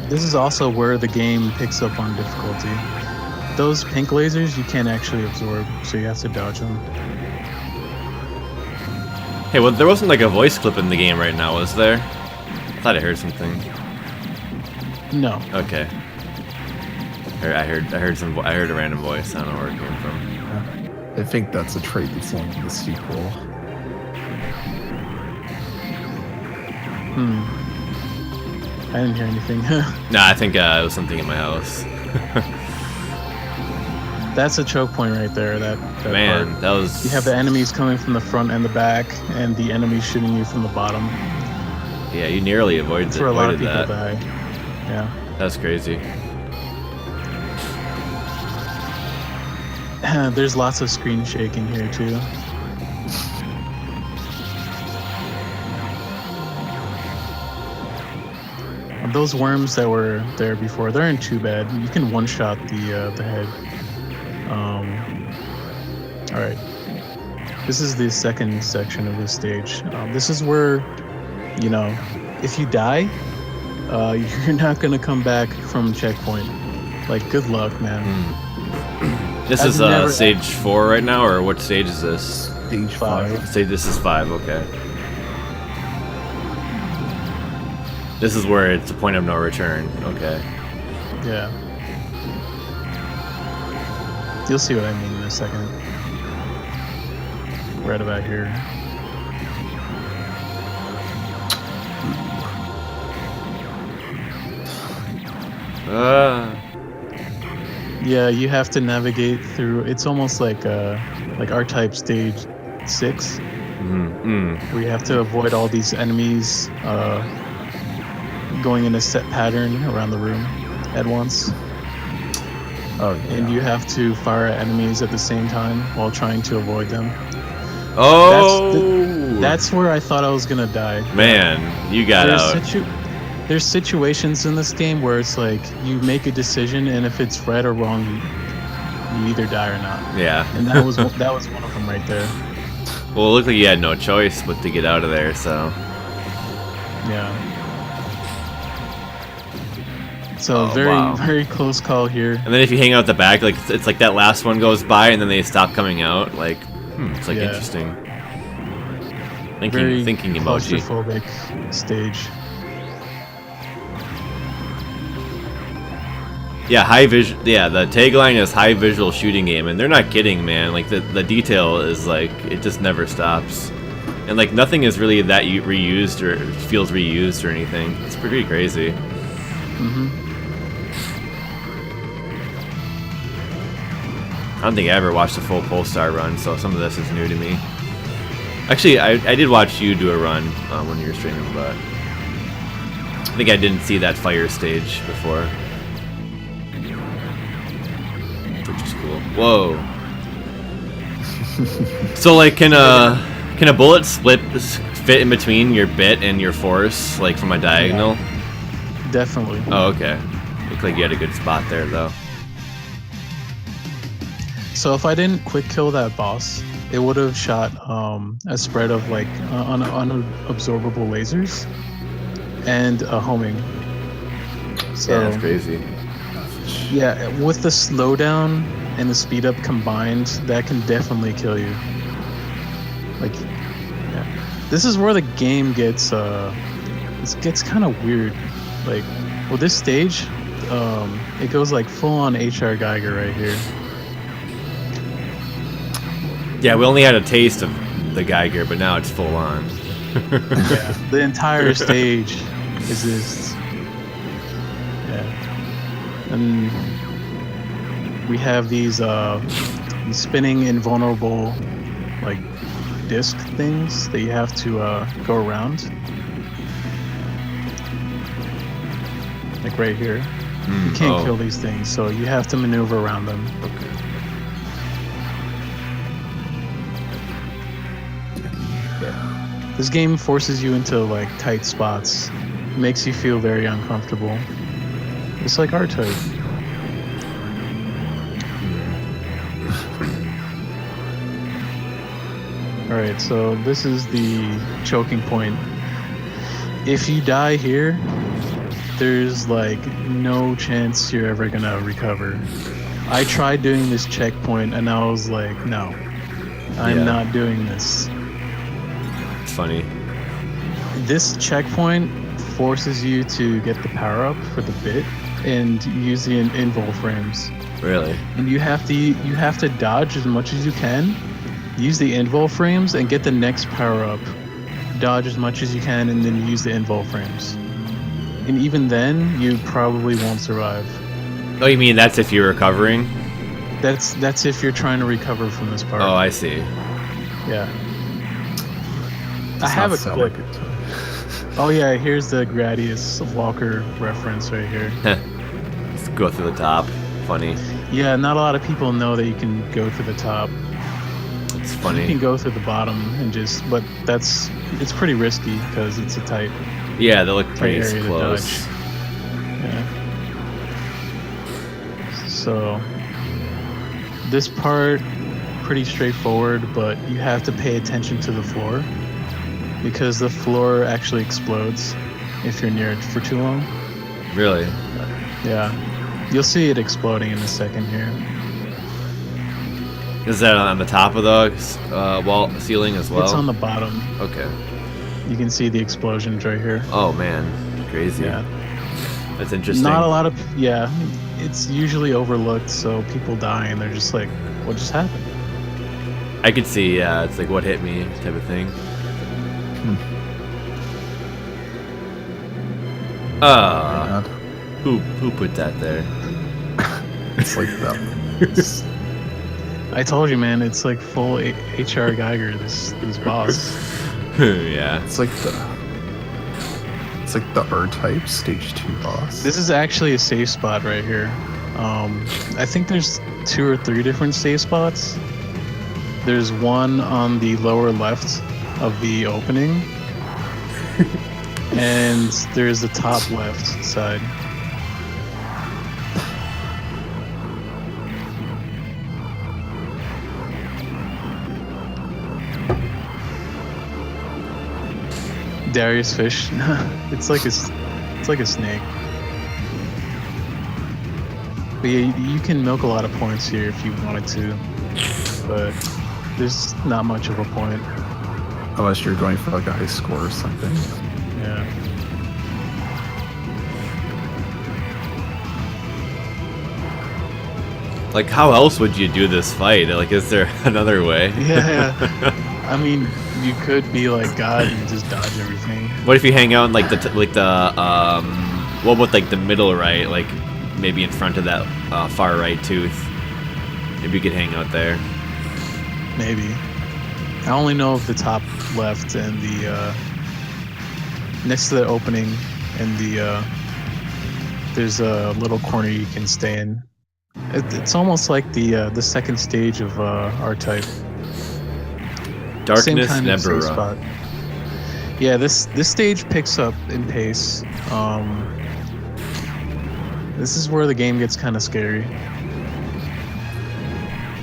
Speaker 2: This is also where the game picks up on difficulty. Those pink lasers you can't actually absorb, so you have to dodge them.
Speaker 1: Hey, well, there wasn't like a voice clip in the game right now, was there? I thought I heard something.
Speaker 2: No.
Speaker 1: Okay. I heard a random voice. I don't know where it came from.
Speaker 3: I think that's a trait that's linked to the sequel.
Speaker 2: I didn't hear anything.
Speaker 1: Nah, I think it was something in my house.
Speaker 2: That's a choke point right there. That
Speaker 1: Man,
Speaker 2: part.
Speaker 1: that was.
Speaker 2: You have the enemies coming from the front and the back, and the enemies shooting you from the bottom.
Speaker 1: Yeah, you nearly avoided
Speaker 2: That's where a lot of
Speaker 1: avoided
Speaker 2: people
Speaker 1: that.
Speaker 2: die. Yeah.
Speaker 1: That's crazy.
Speaker 2: There's lots of screen shaking here too. Those worms that were there before, they aren't too bad. You can one-shot the head. All right. This is the second section of this stage. This is where, if you die, you're not gonna come back from checkpoint. Like, good luck, man.
Speaker 1: This is stage 4 right now, or what stage is this?
Speaker 3: Stage 5.
Speaker 1: Say this is 5. Okay. This is where it's a point of no return. Okay.
Speaker 2: Yeah. You'll see what I mean in a second. Right about here. Yeah, you have to navigate through. It's almost like R-Type stage 6, where you have to avoid all these enemies going in a set pattern around the room at once.
Speaker 3: Oh, yeah.
Speaker 2: And you have to fire at enemies at the same time while trying to avoid them.
Speaker 1: Oh!
Speaker 2: That's where I thought I was gonna die.
Speaker 1: Man, you got out.
Speaker 2: There's situations in this game where it's like you make a decision, and if it's right or wrong, you either die or not.
Speaker 1: Yeah.
Speaker 2: And that was one of them right there.
Speaker 1: Well, it looked like you had no choice but to get out of there, so.
Speaker 2: Yeah. So
Speaker 1: Oh,
Speaker 2: very,
Speaker 1: wow.
Speaker 2: very close call here.
Speaker 1: And then if you hang out the back, like it's like that last one goes by and then they stop coming out. Like, it's like
Speaker 2: Yeah.
Speaker 1: interesting.
Speaker 2: Very
Speaker 1: Thinking emoji.
Speaker 2: claustrophobic stage.
Speaker 1: Yeah, high vision. Yeah, the tagline is high visual shooting game, and they're not kidding, man. Like the detail is like it just never stops, and like nothing is really that reused or feels reused or anything. It's pretty crazy. I don't think I ever watched a full Pulstar run, so some of this is new to me. Actually, I did watch you do a run when you were streaming, but I think I didn't see that fire stage before. Which is cool. Whoa. So like can a bullet fit in between your bit and your force, like from a diagonal?
Speaker 2: Yeah, definitely.
Speaker 1: Oh, okay. Looked like you had a good spot there though.
Speaker 2: So if I didn't quick kill that boss, it would have shot a spread of like unabsorbable lasers and a homing. So
Speaker 1: Yeah, that's crazy.
Speaker 2: yeah, with the slowdown and the speed up combined, that can definitely kill you. Like, yeah, this is where the game gets kind of weird. Like, with this stage, it goes like full on HR Geiger right here.
Speaker 1: Yeah, we only had a taste of the Geiger, but now it's full on.
Speaker 2: Yeah, the entire stage is this. Yeah. And we have these spinning invulnerable like disc things that you have to go around, like right here. You can't kill these things, so you have to maneuver around them.
Speaker 1: Okay.
Speaker 2: Yeah. This game forces you into like tight spots, makes you feel very uncomfortable. It's like R-Type. Alright, so this is the choking point. If you die here, there's like no chance you're ever gonna recover. I tried doing this checkpoint and I was like, no, I'm not doing this.
Speaker 1: It's funny.
Speaker 2: This checkpoint forces you to get the power up for the bit and use the invul frames.
Speaker 1: Really?
Speaker 2: And you have to dodge as much as you can, use the invul frames and get the next power up. Dodge as much as you can and then use the invul frames. And even then, you probably won't survive.
Speaker 1: Oh, you mean that's if you're recovering?
Speaker 2: That's if you're trying to recover from this part.
Speaker 1: Oh, I see.
Speaker 2: Yeah. I have a clip. Oh yeah, here's the Gradius Walker reference right here.
Speaker 1: Let's go through the top. Funny.
Speaker 2: Yeah, not a lot of people know that you can go through the top.
Speaker 1: It's
Speaker 2: You
Speaker 1: funny.
Speaker 2: can go through the bottom and just, but it's pretty risky because it's a tight
Speaker 1: Yeah, they look pretty
Speaker 2: area to
Speaker 1: close.
Speaker 2: dodge. Yeah. So this part pretty straightforward, but you have to pay attention to the floor because the floor actually explodes if you're near it for too long.
Speaker 1: Really?
Speaker 2: Yeah. You'll see it exploding in a second here.
Speaker 1: Is that on the top of the wall ceiling as well?
Speaker 2: It's on the bottom.
Speaker 1: Okay.
Speaker 2: You can see the explosions right here.
Speaker 1: Oh man, crazy.
Speaker 2: Yeah.
Speaker 1: That's interesting.
Speaker 2: Not a lot of, yeah, it's usually overlooked, so people die and they're just like, what just happened?
Speaker 1: I could see, yeah, it's like what hit me type of thing. Who put that there?
Speaker 3: It's like that.
Speaker 2: I told you, man, it's like full HR Geiger, this boss.
Speaker 1: Yeah.
Speaker 3: It's like the R-Type Stage 2 boss.
Speaker 2: This is actually a safe spot right here. I think there's 2 or 3 different safe spots. There's one on the lower left of the opening. And there's the top left side. Darius fish. It's like a snake. But yeah, you can milk a lot of points here if you wanted to, but there's not much of a point.
Speaker 3: Unless you're going for like a high score or something.
Speaker 2: Yeah.
Speaker 1: Like, how else would you do this fight? Like, is there another way?
Speaker 2: Yeah. I mean, you could be like God and just dodge everything.
Speaker 1: What if you hang out in like what with like the middle right, like maybe in front of that far right tooth? Maybe you could hang out there.
Speaker 2: Maybe. I only know of the top left and the next to the opening and the there's a little corner you can stay in. It's almost like the second stage of R-Type.
Speaker 1: Darkness
Speaker 2: Same kind of safe
Speaker 1: Nebula.
Speaker 2: spot. Yeah, this stage picks up in pace. This is where the game gets kind of scary.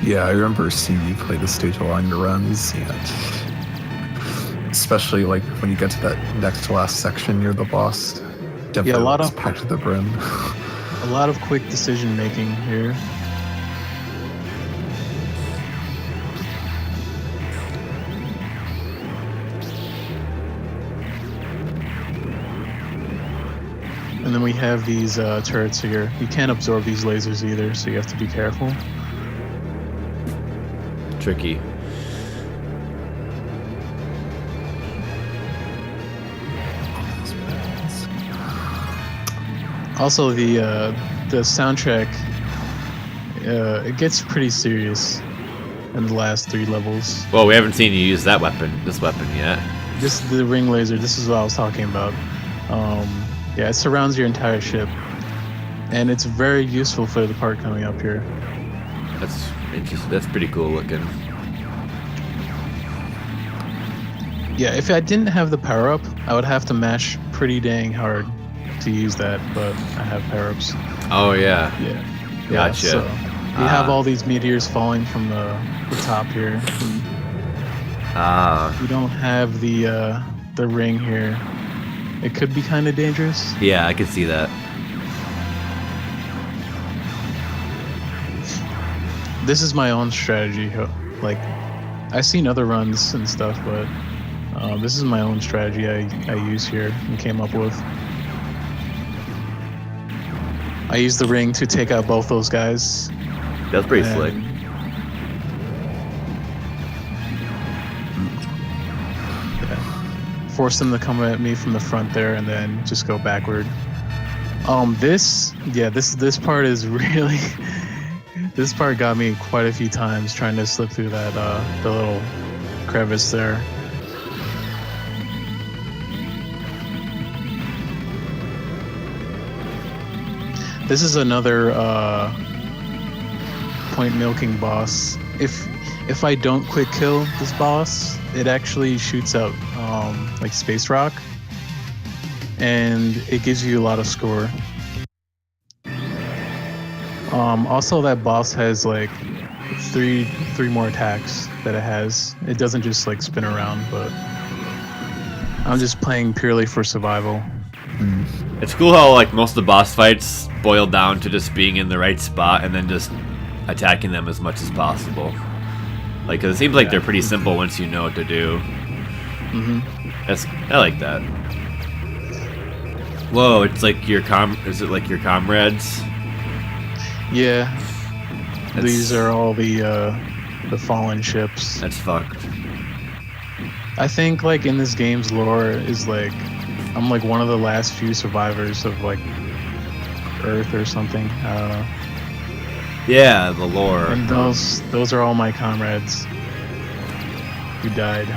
Speaker 3: Yeah, I remember seeing you play this stage along the runs, and especially like when you get to that next to last section near the boss. Definitely
Speaker 2: Yeah, a lot of
Speaker 3: packed to the brim.
Speaker 2: a lot of quick decision making here. And then we have these turrets here. You can't absorb these lasers either, so you have to be careful.
Speaker 1: Tricky.
Speaker 2: Also, the soundtrack, it gets pretty serious in the last 3 levels.
Speaker 1: Well, we haven't seen you use this weapon yet.
Speaker 2: This the ring laser. This is what I was talking about. Yeah, it surrounds your entire ship, and it's very useful for the part coming up here.
Speaker 1: That's interesting. That's pretty cool looking.
Speaker 2: Yeah, if I didn't have the power up, I would have to mash pretty dang hard to use that, but I have power ups.
Speaker 1: Oh yeah.
Speaker 2: Yeah.
Speaker 1: Gotcha.
Speaker 2: So we have all these meteors falling from the top here.
Speaker 1: Ah.
Speaker 2: We don't have the ring here. It could be kind of dangerous.
Speaker 1: Yeah, I could see that.
Speaker 2: This is my own strategy. Like, I've seen other runs and stuff, but this is my own strategy I use here and came up with. I use the ring to take out both those guys.
Speaker 1: That's pretty slick.
Speaker 2: Force them to come at me from the front there, and then just go backward. This part is really this part got me quite a few times trying to slip through that the little crevice there. This is another point milking boss. If I don't quick kill this boss, it actually shoots out like space rock, and it gives you a lot of score. Also, that boss has like three more attacks that it has. It doesn't just like spin around, but I'm just playing purely for survival.
Speaker 1: It's cool how like most of the boss fights boil down to just being in the right spot and then just attacking them as much as possible. Like, 'cause it seems like they're pretty simple once you know what to do. I like that. Whoa, it's like is it like your comrades?
Speaker 2: Yeah, these are all the fallen ships.
Speaker 1: That's fucked.
Speaker 2: I think like in this game's lore is like I'm like one of the last few survivors of like Earth or something. I don't know.
Speaker 1: Yeah, the lore.
Speaker 2: And those are all my comrades who died.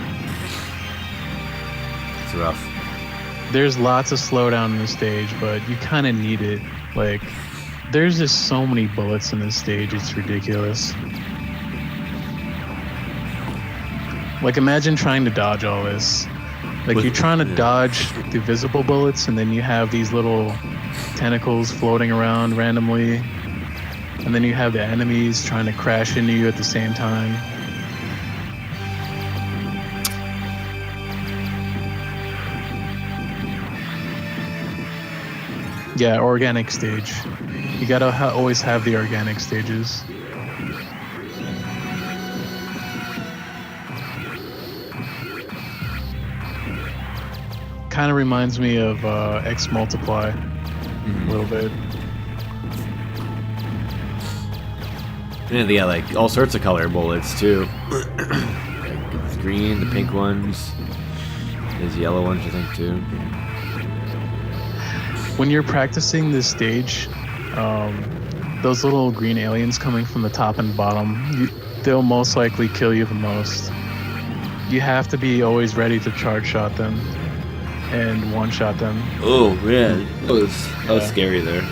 Speaker 1: It's rough.
Speaker 2: There's lots of slowdown in the stage, but you kind of need it. Like, there's just so many bullets in this stage, it's ridiculous. Like, imagine trying to dodge all this. Like, you're trying to dodge the visible bullets, and then you have these little tentacles floating around randomly. And then you have the enemies trying to crash into you at the same time. Yeah, organic stage. You gotta always have the organic stages. Kind of reminds me of X Multiply a little bit.
Speaker 1: And they got like all sorts of color bullets too. Like the green, the pink ones. There's yellow ones, I think, too.
Speaker 2: When you're practicing this stage, those little green aliens coming from the top and bottom, they'll most likely kill you the most. You have to be always ready to charge shot them and one-shot them.
Speaker 1: Oh, man. That was scary there.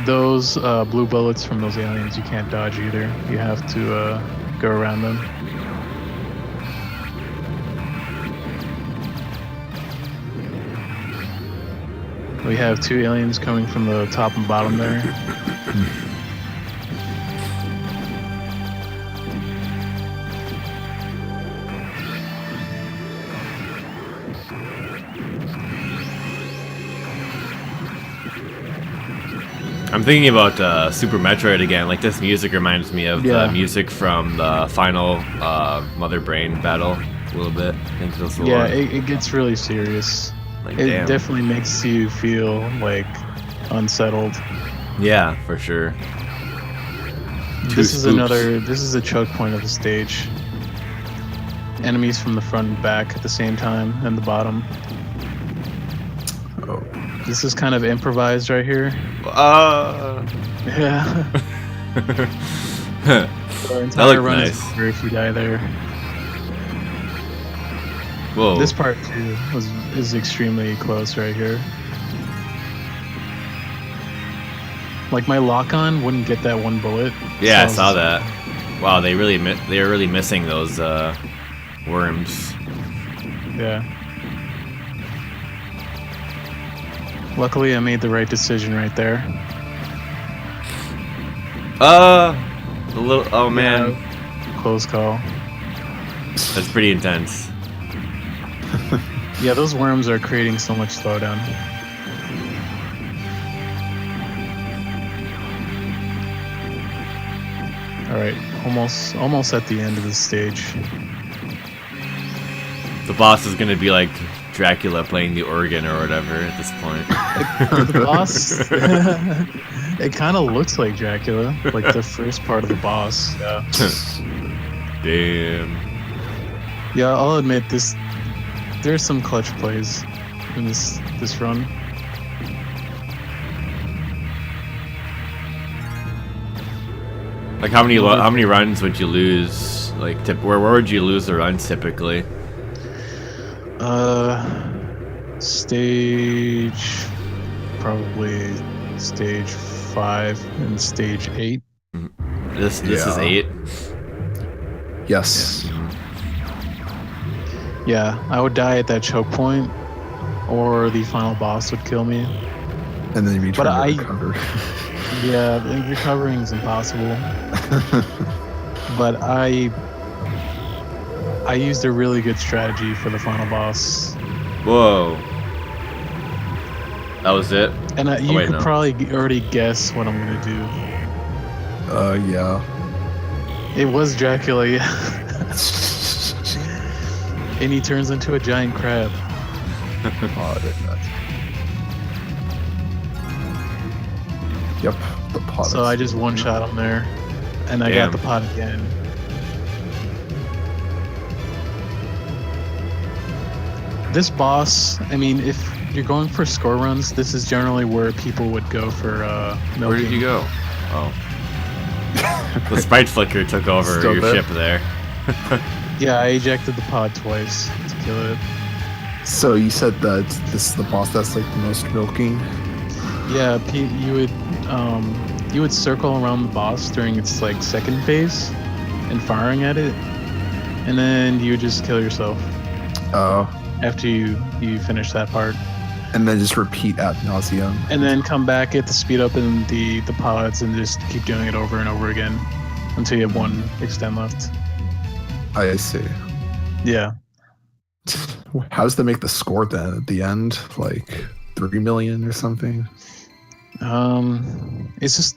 Speaker 2: Those blue bullets from those aliens you can't dodge either. You have to go around them. We have 2 aliens coming from the top and bottom there.
Speaker 1: I'm thinking about Super Metroid again. Like, this music reminds me of the music from the final Mother Brain battle a little bit. I think that's the one.
Speaker 2: It gets really serious.
Speaker 1: Like,
Speaker 2: It
Speaker 1: damn.
Speaker 2: definitely makes you feel like unsettled.
Speaker 1: Yeah, for sure.
Speaker 2: This is a choke point of the stage. Enemies from the front and back at the same time, and the bottom.
Speaker 3: Oh.
Speaker 2: This is kind of improvised right here. Yeah. The entire
Speaker 1: That looked
Speaker 2: run
Speaker 1: nice.
Speaker 2: is over if you die there.
Speaker 1: Whoa.
Speaker 2: This part too is extremely close right here. Like, my lock-on wouldn't get that one bullet.
Speaker 1: Yeah, I
Speaker 2: so
Speaker 1: saw that. Wow, they are really missing those worms.
Speaker 2: Yeah. Luckily, I made the right decision right there.
Speaker 1: Oh man,
Speaker 2: Yeah, close call.
Speaker 1: that's pretty intense.
Speaker 2: Yeah, those worms are creating so much slowdown. All right, almost at the end of the stage.
Speaker 1: The boss is gonna be like Dracula playing the organ or whatever at this point.
Speaker 2: The boss, it kind of looks like Dracula, like the first part of the boss. Yeah.
Speaker 1: Damn.
Speaker 2: Yeah, I'll admit there's some clutch plays in this run.
Speaker 1: Like, how many runs would you lose? Like, where would you lose the runs typically?
Speaker 2: Probably stage 5 and stage 8.
Speaker 1: This is 8.
Speaker 3: Yes.
Speaker 2: Yeah, I would die at that choke point, or the final boss would kill me.
Speaker 3: And then you
Speaker 2: But
Speaker 3: try to recover.
Speaker 2: Yeah, recovering is impossible. But I used a really good strategy for the final boss.
Speaker 1: Whoa. That was it?
Speaker 2: And you
Speaker 1: wait,
Speaker 2: could
Speaker 1: no.
Speaker 2: probably already guess what I'm gonna do.
Speaker 3: Yeah.
Speaker 2: It was Dracula, yeah. And he turns into a giant crab.
Speaker 3: Oh, I did not. Yep, the pot.
Speaker 2: So I just one-shot him there, and I
Speaker 1: Damn.
Speaker 2: got the pot again. This boss, I mean, if you're going for score runs, this is generally where people would go for milking.
Speaker 1: Where did you go? Oh. The sprite flicker took over
Speaker 3: Still
Speaker 1: your
Speaker 3: there?
Speaker 1: ship there.
Speaker 2: Yeah, I ejected the pod twice to kill it.
Speaker 3: So you said that this is the boss that's like the most milking.
Speaker 2: Yeah, you would circle around the boss during its like second phase, and firing at it, and then you would just kill yourself
Speaker 3: Oh.
Speaker 2: after you finish that part.
Speaker 3: And then just repeat ad nauseum.
Speaker 2: And then come back, get the speed up in the pods, and just keep doing it over and over again until you have one extend left.
Speaker 3: I see.
Speaker 2: Yeah.
Speaker 3: How does that make the score then at the end? Like 3 million or something?
Speaker 2: It's just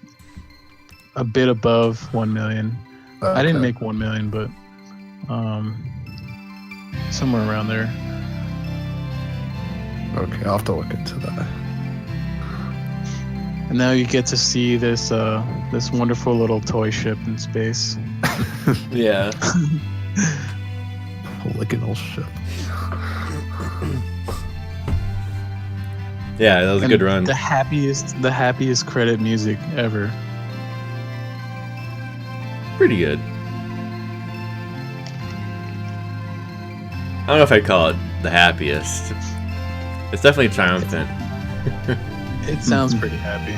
Speaker 2: a bit above 1 million.
Speaker 3: Okay.
Speaker 2: I didn't make 1 million, but somewhere around there.
Speaker 3: Okay, I'll have to look into that.
Speaker 2: And now you get to see this this wonderful little toy ship in space.
Speaker 1: Yeah.
Speaker 3: Polygonal ship.
Speaker 1: Yeah, that was a
Speaker 2: And
Speaker 1: good run.
Speaker 2: The happiest credit music ever.
Speaker 1: Pretty good. I don't know if I'd call it the happiest. It's definitely triumphant.
Speaker 2: It sounds pretty happy.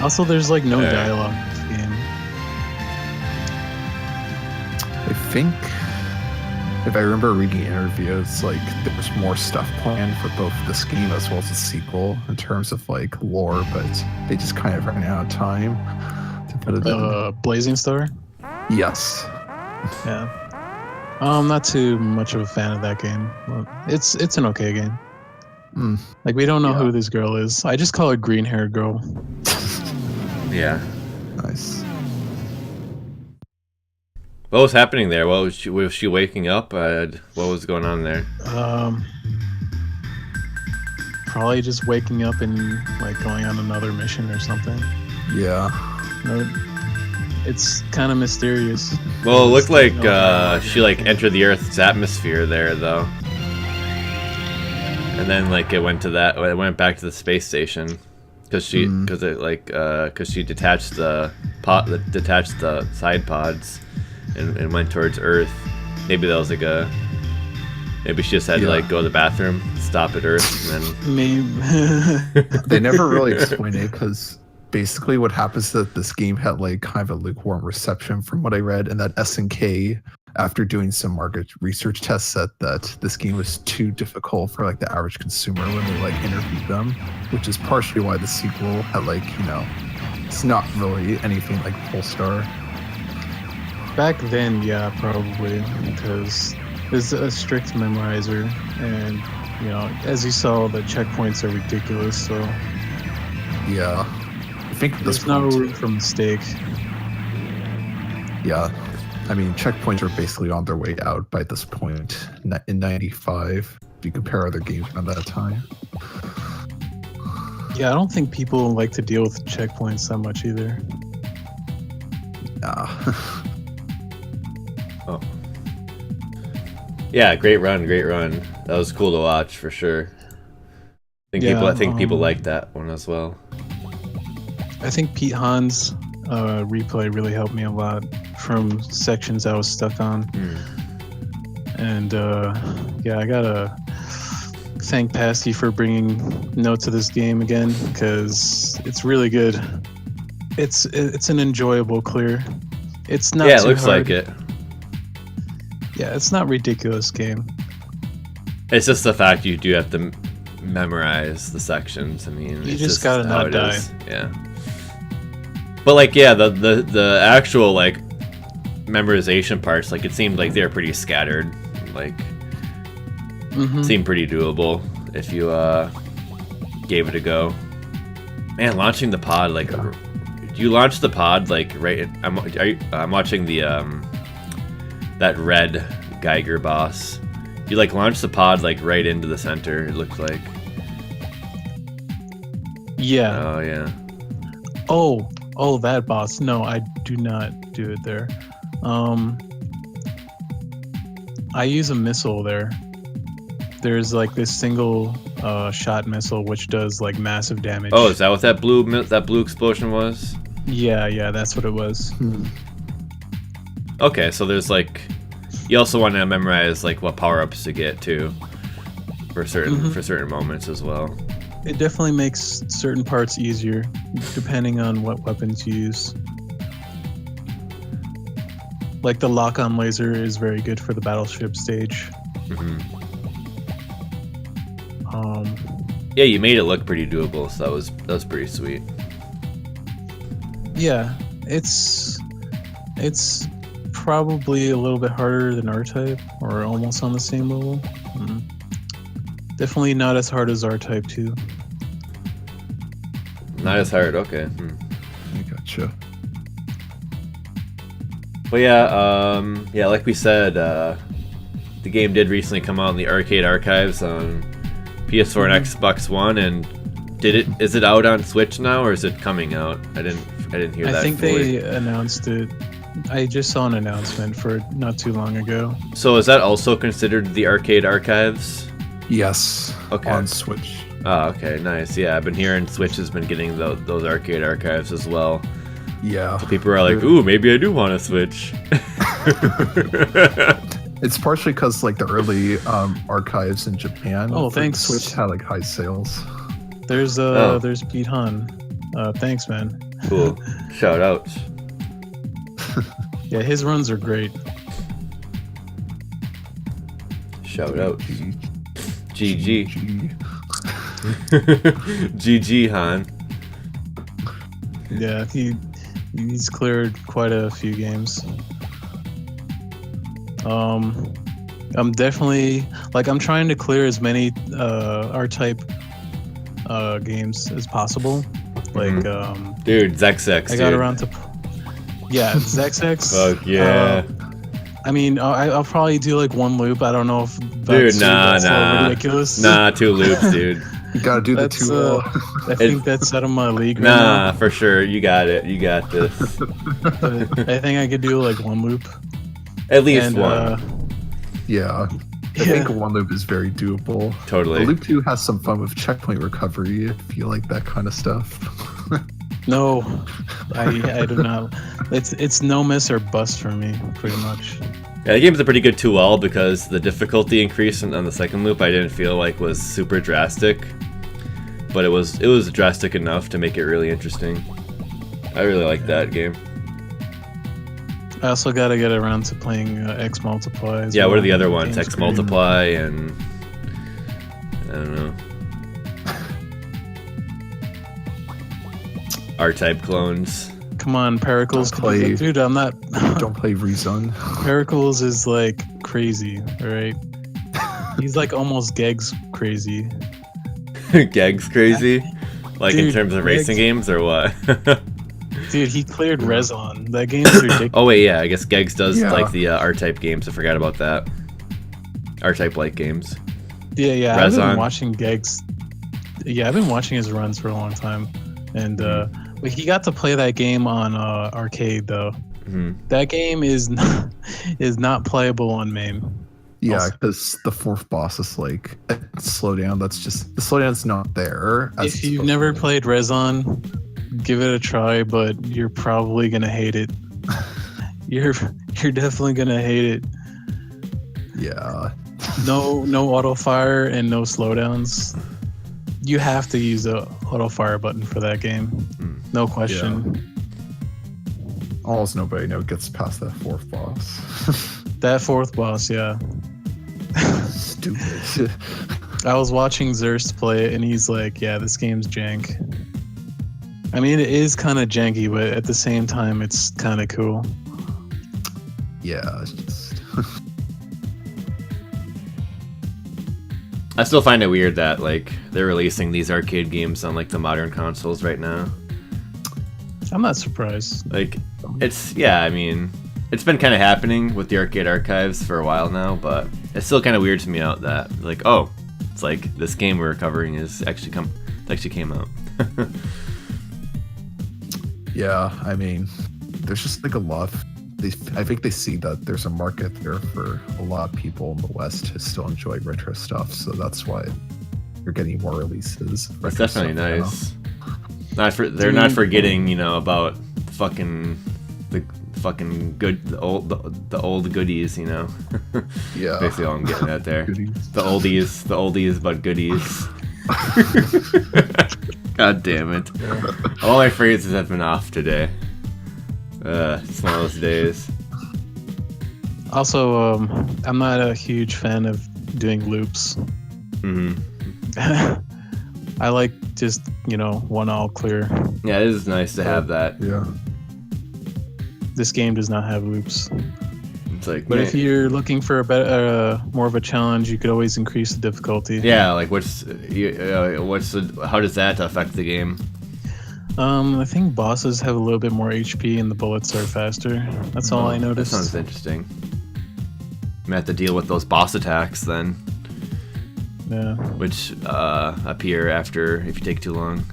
Speaker 2: Also, there's like no dialogue in this game.
Speaker 3: I think, if I remember reading interviews, like there's more stuff planned for both this game as well as the sequel in terms of like lore, but they just kind of ran out of time to put it in.
Speaker 2: Blazing Star?
Speaker 3: Yes.
Speaker 2: Yeah. I'm not too much of a fan of that game. Well, it's an okay game. Like, we don't know who this girl is. I just call her green hair girl.
Speaker 1: Yeah.
Speaker 3: Nice.
Speaker 1: What was happening there? Was she waking up? What was going on there?
Speaker 2: Probably just waking up and like going on another mission or something.
Speaker 3: Yeah.
Speaker 2: It's kind of mysterious.
Speaker 1: Well, it looked like she like entered the Earth's atmosphere there, though. And then like it went back to the space station because she detached the side pods and went towards Earth. Maybe that was like maybe she just had to like go to the bathroom, stop at Earth, and then
Speaker 2: Maybe.
Speaker 3: They never really explain it because basically what happens is that this game had like kind of a lukewarm reception from what I read, and that SNK, after doing some market research tests, said that this game was too difficult for like the average consumer when they like interviewed them, which is partially why the sequel had like, it's not really anything like Pulstar.
Speaker 2: Back then, yeah, probably, because it's a strict memorizer, and as you saw, the checkpoints are ridiculous. So
Speaker 3: Yeah. I think
Speaker 2: there's no room for mistake.
Speaker 3: Yeah. I mean, checkpoints are basically on their way out by this point in 95, if you compare other games around that time.
Speaker 2: Yeah, I don't think people like to deal with checkpoints that much either.
Speaker 1: oh. Yeah, great run. That was cool to watch for sure. I think people like that one as well.
Speaker 2: I think Pete Hahn's replay really helped me a lot from sections I was stuck on. And I gotta thank Pasty for bringing Note to this game again, because it's really good. It's an enjoyable clear. It's not
Speaker 1: it
Speaker 2: too
Speaker 1: looks
Speaker 2: hard.
Speaker 1: like it.
Speaker 2: Yeah, it's not a ridiculous game.
Speaker 1: It's just the fact you do have to memorize the sections. I mean,
Speaker 2: you just gotta not die.
Speaker 1: Yeah. But like, yeah, the actual like memorization parts, like it seemed like they were pretty scattered. Like, seemed pretty doable if you gave it a go. Man, launching the pod, like, do you launch the pod like right? I'm watching the that red Geiger boss. You like launch the pod like right into the center. It looks like.
Speaker 2: Yeah.
Speaker 1: Oh yeah.
Speaker 2: Oh, that boss. No, I do not do it there. I use a missile there. There's like this single shot missile which does like massive damage.
Speaker 1: Oh, is that what that blue explosion was?
Speaker 2: Yeah, that's what it was.
Speaker 1: Okay, so there's like, you also want to memorize like what power-ups to get too, for certain moments as well.
Speaker 2: It definitely makes certain parts easier, depending on what weapons you use. Like the lock-on laser is very good for the battleship stage.
Speaker 1: Yeah, you made it look pretty doable, so that was pretty sweet.
Speaker 2: Yeah, it's probably a little bit harder than R-Type, or almost on the same level. Definitely not as hard as R-Type 2.
Speaker 1: Not as hard, okay.
Speaker 3: I gotcha.
Speaker 1: Well, yeah, like we said, the game did recently come out in the arcade archives on PS4 and Xbox One, and is it out on Switch now, or is it coming out? I didn't hear that.
Speaker 2: I think
Speaker 1: fully.
Speaker 2: they announced it. I just saw an announcement for it not too long ago.
Speaker 1: So is that also considered the arcade archives?
Speaker 3: Yes.
Speaker 1: Okay.
Speaker 3: On Switch.
Speaker 1: Oh, okay, nice. Yeah, I've been hearing Switch has been getting those arcade archives as well.
Speaker 3: Yeah.
Speaker 1: So people are like, ooh, maybe I do want to Switch.
Speaker 3: It's partially because like the early archives in Japan.
Speaker 2: Oh,
Speaker 3: for
Speaker 2: thanks.
Speaker 3: Switch had like high sales.
Speaker 2: There's Pete Han. Thanks, man.
Speaker 1: Cool. Shout out.
Speaker 2: Yeah, his runs are great.
Speaker 1: Shout out. GG.
Speaker 3: GG.
Speaker 1: GG, Han.
Speaker 2: Yeah, he's cleared quite a few games. I'm definitely I'm trying to clear as many R-Type games as possible. Like
Speaker 1: dude, Zexx.
Speaker 2: I got around to Zexx.
Speaker 1: Fuck yeah.
Speaker 2: I mean, I'll probably do like one loop. I don't know if
Speaker 1: dude, nah.
Speaker 2: ridiculous.
Speaker 1: Nah, 2 loops, dude.
Speaker 3: You gotta do the 2
Speaker 2: I think that's out of my league right
Speaker 1: Nah,
Speaker 2: now.
Speaker 1: for sure. You got it. You got this.
Speaker 2: But I think I could do like one loop.
Speaker 1: At least one.
Speaker 3: Yeah. I think one loop is very doable.
Speaker 1: Totally.
Speaker 3: The loop 2 has some fun with checkpoint recovery if you like that kind of stuff.
Speaker 2: No, I do not. It's no miss or bust for me, pretty much.
Speaker 1: Yeah, the game's a pretty good 2L because the difficulty increase on the second loop I didn't feel like was super drastic, but it was drastic enough to make it really interesting. I really like that game.
Speaker 2: I also got to get around to playing X Multiply.
Speaker 1: Yeah,
Speaker 2: well.
Speaker 1: what are the other ones?
Speaker 2: Game's
Speaker 1: X
Speaker 2: great.
Speaker 1: Multiply and I don't know. R-Type clones.
Speaker 2: Come on, Pericles. Dude, I'm not.
Speaker 3: Don't play Rezone.
Speaker 2: Pericles is like crazy, right? He's like almost Gegs crazy.
Speaker 1: Gegs crazy? Like in
Speaker 2: Dude,
Speaker 1: terms of racing games or what?
Speaker 2: Dude, he cleared Rezon. That game's ridiculous.
Speaker 1: Oh wait, yeah, I guess Gegs does
Speaker 3: Yeah.
Speaker 1: like the R-Type games. I forgot about that. R-Type like games.
Speaker 2: Yeah. I've
Speaker 1: Rezon.
Speaker 2: been watching Gegs. Yeah, I've been watching his runs for a long time, and but he got to play that game on arcade though.
Speaker 1: Mm-hmm.
Speaker 2: That game is not playable on MAME.
Speaker 3: Yeah, because the 4th boss is like a slowdown. That's just the slowdown's not there. as
Speaker 2: If
Speaker 3: it's
Speaker 2: you've
Speaker 3: supposed
Speaker 2: never
Speaker 3: to be.
Speaker 2: played Rezon, give it a try, but you're probably gonna hate it. You're definitely gonna hate it.
Speaker 3: Yeah.
Speaker 2: No auto fire and no slowdowns. You have to use the auto fire button for that game. No question.
Speaker 3: Almost nobody gets past that 4th boss.
Speaker 2: That 4th boss, yeah.
Speaker 3: Stupid.
Speaker 2: I was watching Zerst play it, and he's like, "Yeah, this game's jank." I mean, it is kind of janky, but at the same time, it's kind of cool.
Speaker 3: Yeah, it's just
Speaker 1: I still find it weird that like they're releasing these arcade games on like the modern consoles right now.
Speaker 2: I'm not surprised.
Speaker 1: Like I mean, it's been kind of happening with the arcade archives for a while now, but it still kind of weirds me out that like, oh, it's like this game we're covering is actually came out.
Speaker 3: yeah. I mean, there's just like a lot. I think they see that there's a market there for a lot of people in the West to still enjoy retro stuff, so that's why you're getting more releases.
Speaker 1: That's
Speaker 3: retro
Speaker 1: definitely
Speaker 3: stuff now.
Speaker 1: nice. They're not forgetting, about the old goodies,
Speaker 3: Yeah.
Speaker 1: Basically all I'm getting at there.
Speaker 3: Goodies.
Speaker 1: The oldies but goodies. God damn it. All my phrases have been off today. It's one of those days.
Speaker 2: Also, I'm not a huge fan of doing loops.
Speaker 1: Mm-hmm.
Speaker 2: I like just, one all clear.
Speaker 1: Yeah, it is nice to have that.
Speaker 3: Yeah.
Speaker 2: This game does not have loops.
Speaker 1: It's like,
Speaker 2: But if you're looking for a better, more of a challenge, you could always increase the difficulty.
Speaker 1: yeah, like how does that affect the game?
Speaker 2: I think bosses have a little bit more HP and the bullets are faster. That's all I
Speaker 1: That
Speaker 2: noticed.
Speaker 1: sounds interesting. You have to deal with those boss attacks then,
Speaker 2: Yeah.
Speaker 1: which appear after if you take too long.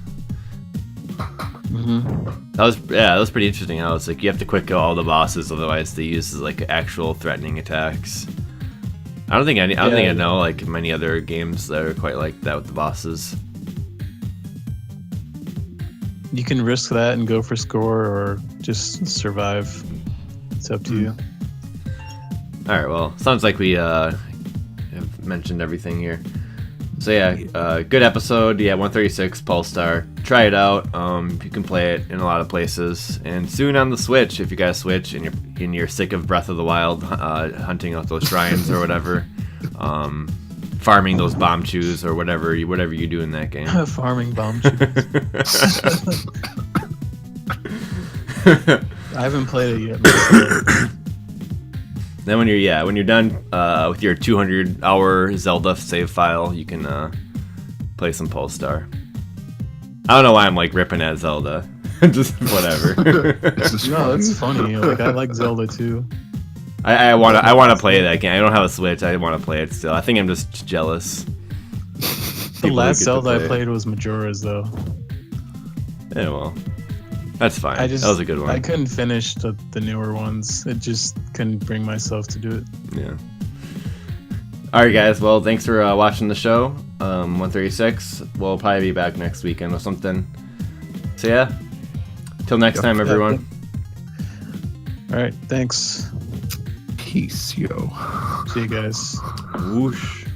Speaker 1: That was pretty interesting. How it's like you have to quick kill all the bosses, otherwise they use like actual threatening attacks. I don't think I know like many other games that are quite like that with the bosses.
Speaker 2: You can risk that and go for score or just survive. It's up to you.
Speaker 1: All right, well, sounds like we have mentioned everything here. So yeah, good episode. Yeah, 136 Pulstar. Try it out. You can play it in a lot of places, and soon on the Switch. If you guys Switch and you're sick of Breath of the Wild, hunting out those shrines or whatever, farming those bomb chews or whatever you do in that game.
Speaker 2: Farming bomb chews. I haven't played it yet.
Speaker 1: Then when you're done with your 200-hour Zelda save file, you can play some Pulstar. I don't know why I'm like ripping at Zelda. Just whatever.
Speaker 2: No, that's funny. Like I like Zelda too.
Speaker 1: I wanna play that game. I don't have a Switch. I want to play it still. I think I'm just jealous.
Speaker 2: The last Zelda I played was Majora's though.
Speaker 1: Yeah, well, that's fine. That was a good one.
Speaker 2: I couldn't finish the newer ones. It just couldn't bring myself to do it.
Speaker 1: Yeah. All right, guys. Well, thanks for watching the show. 136. We'll probably be back next weekend with something. So yeah. Till next time, everyone.
Speaker 2: All right. Thanks.
Speaker 3: Peace, yo.
Speaker 2: See you guys.
Speaker 1: Whoosh.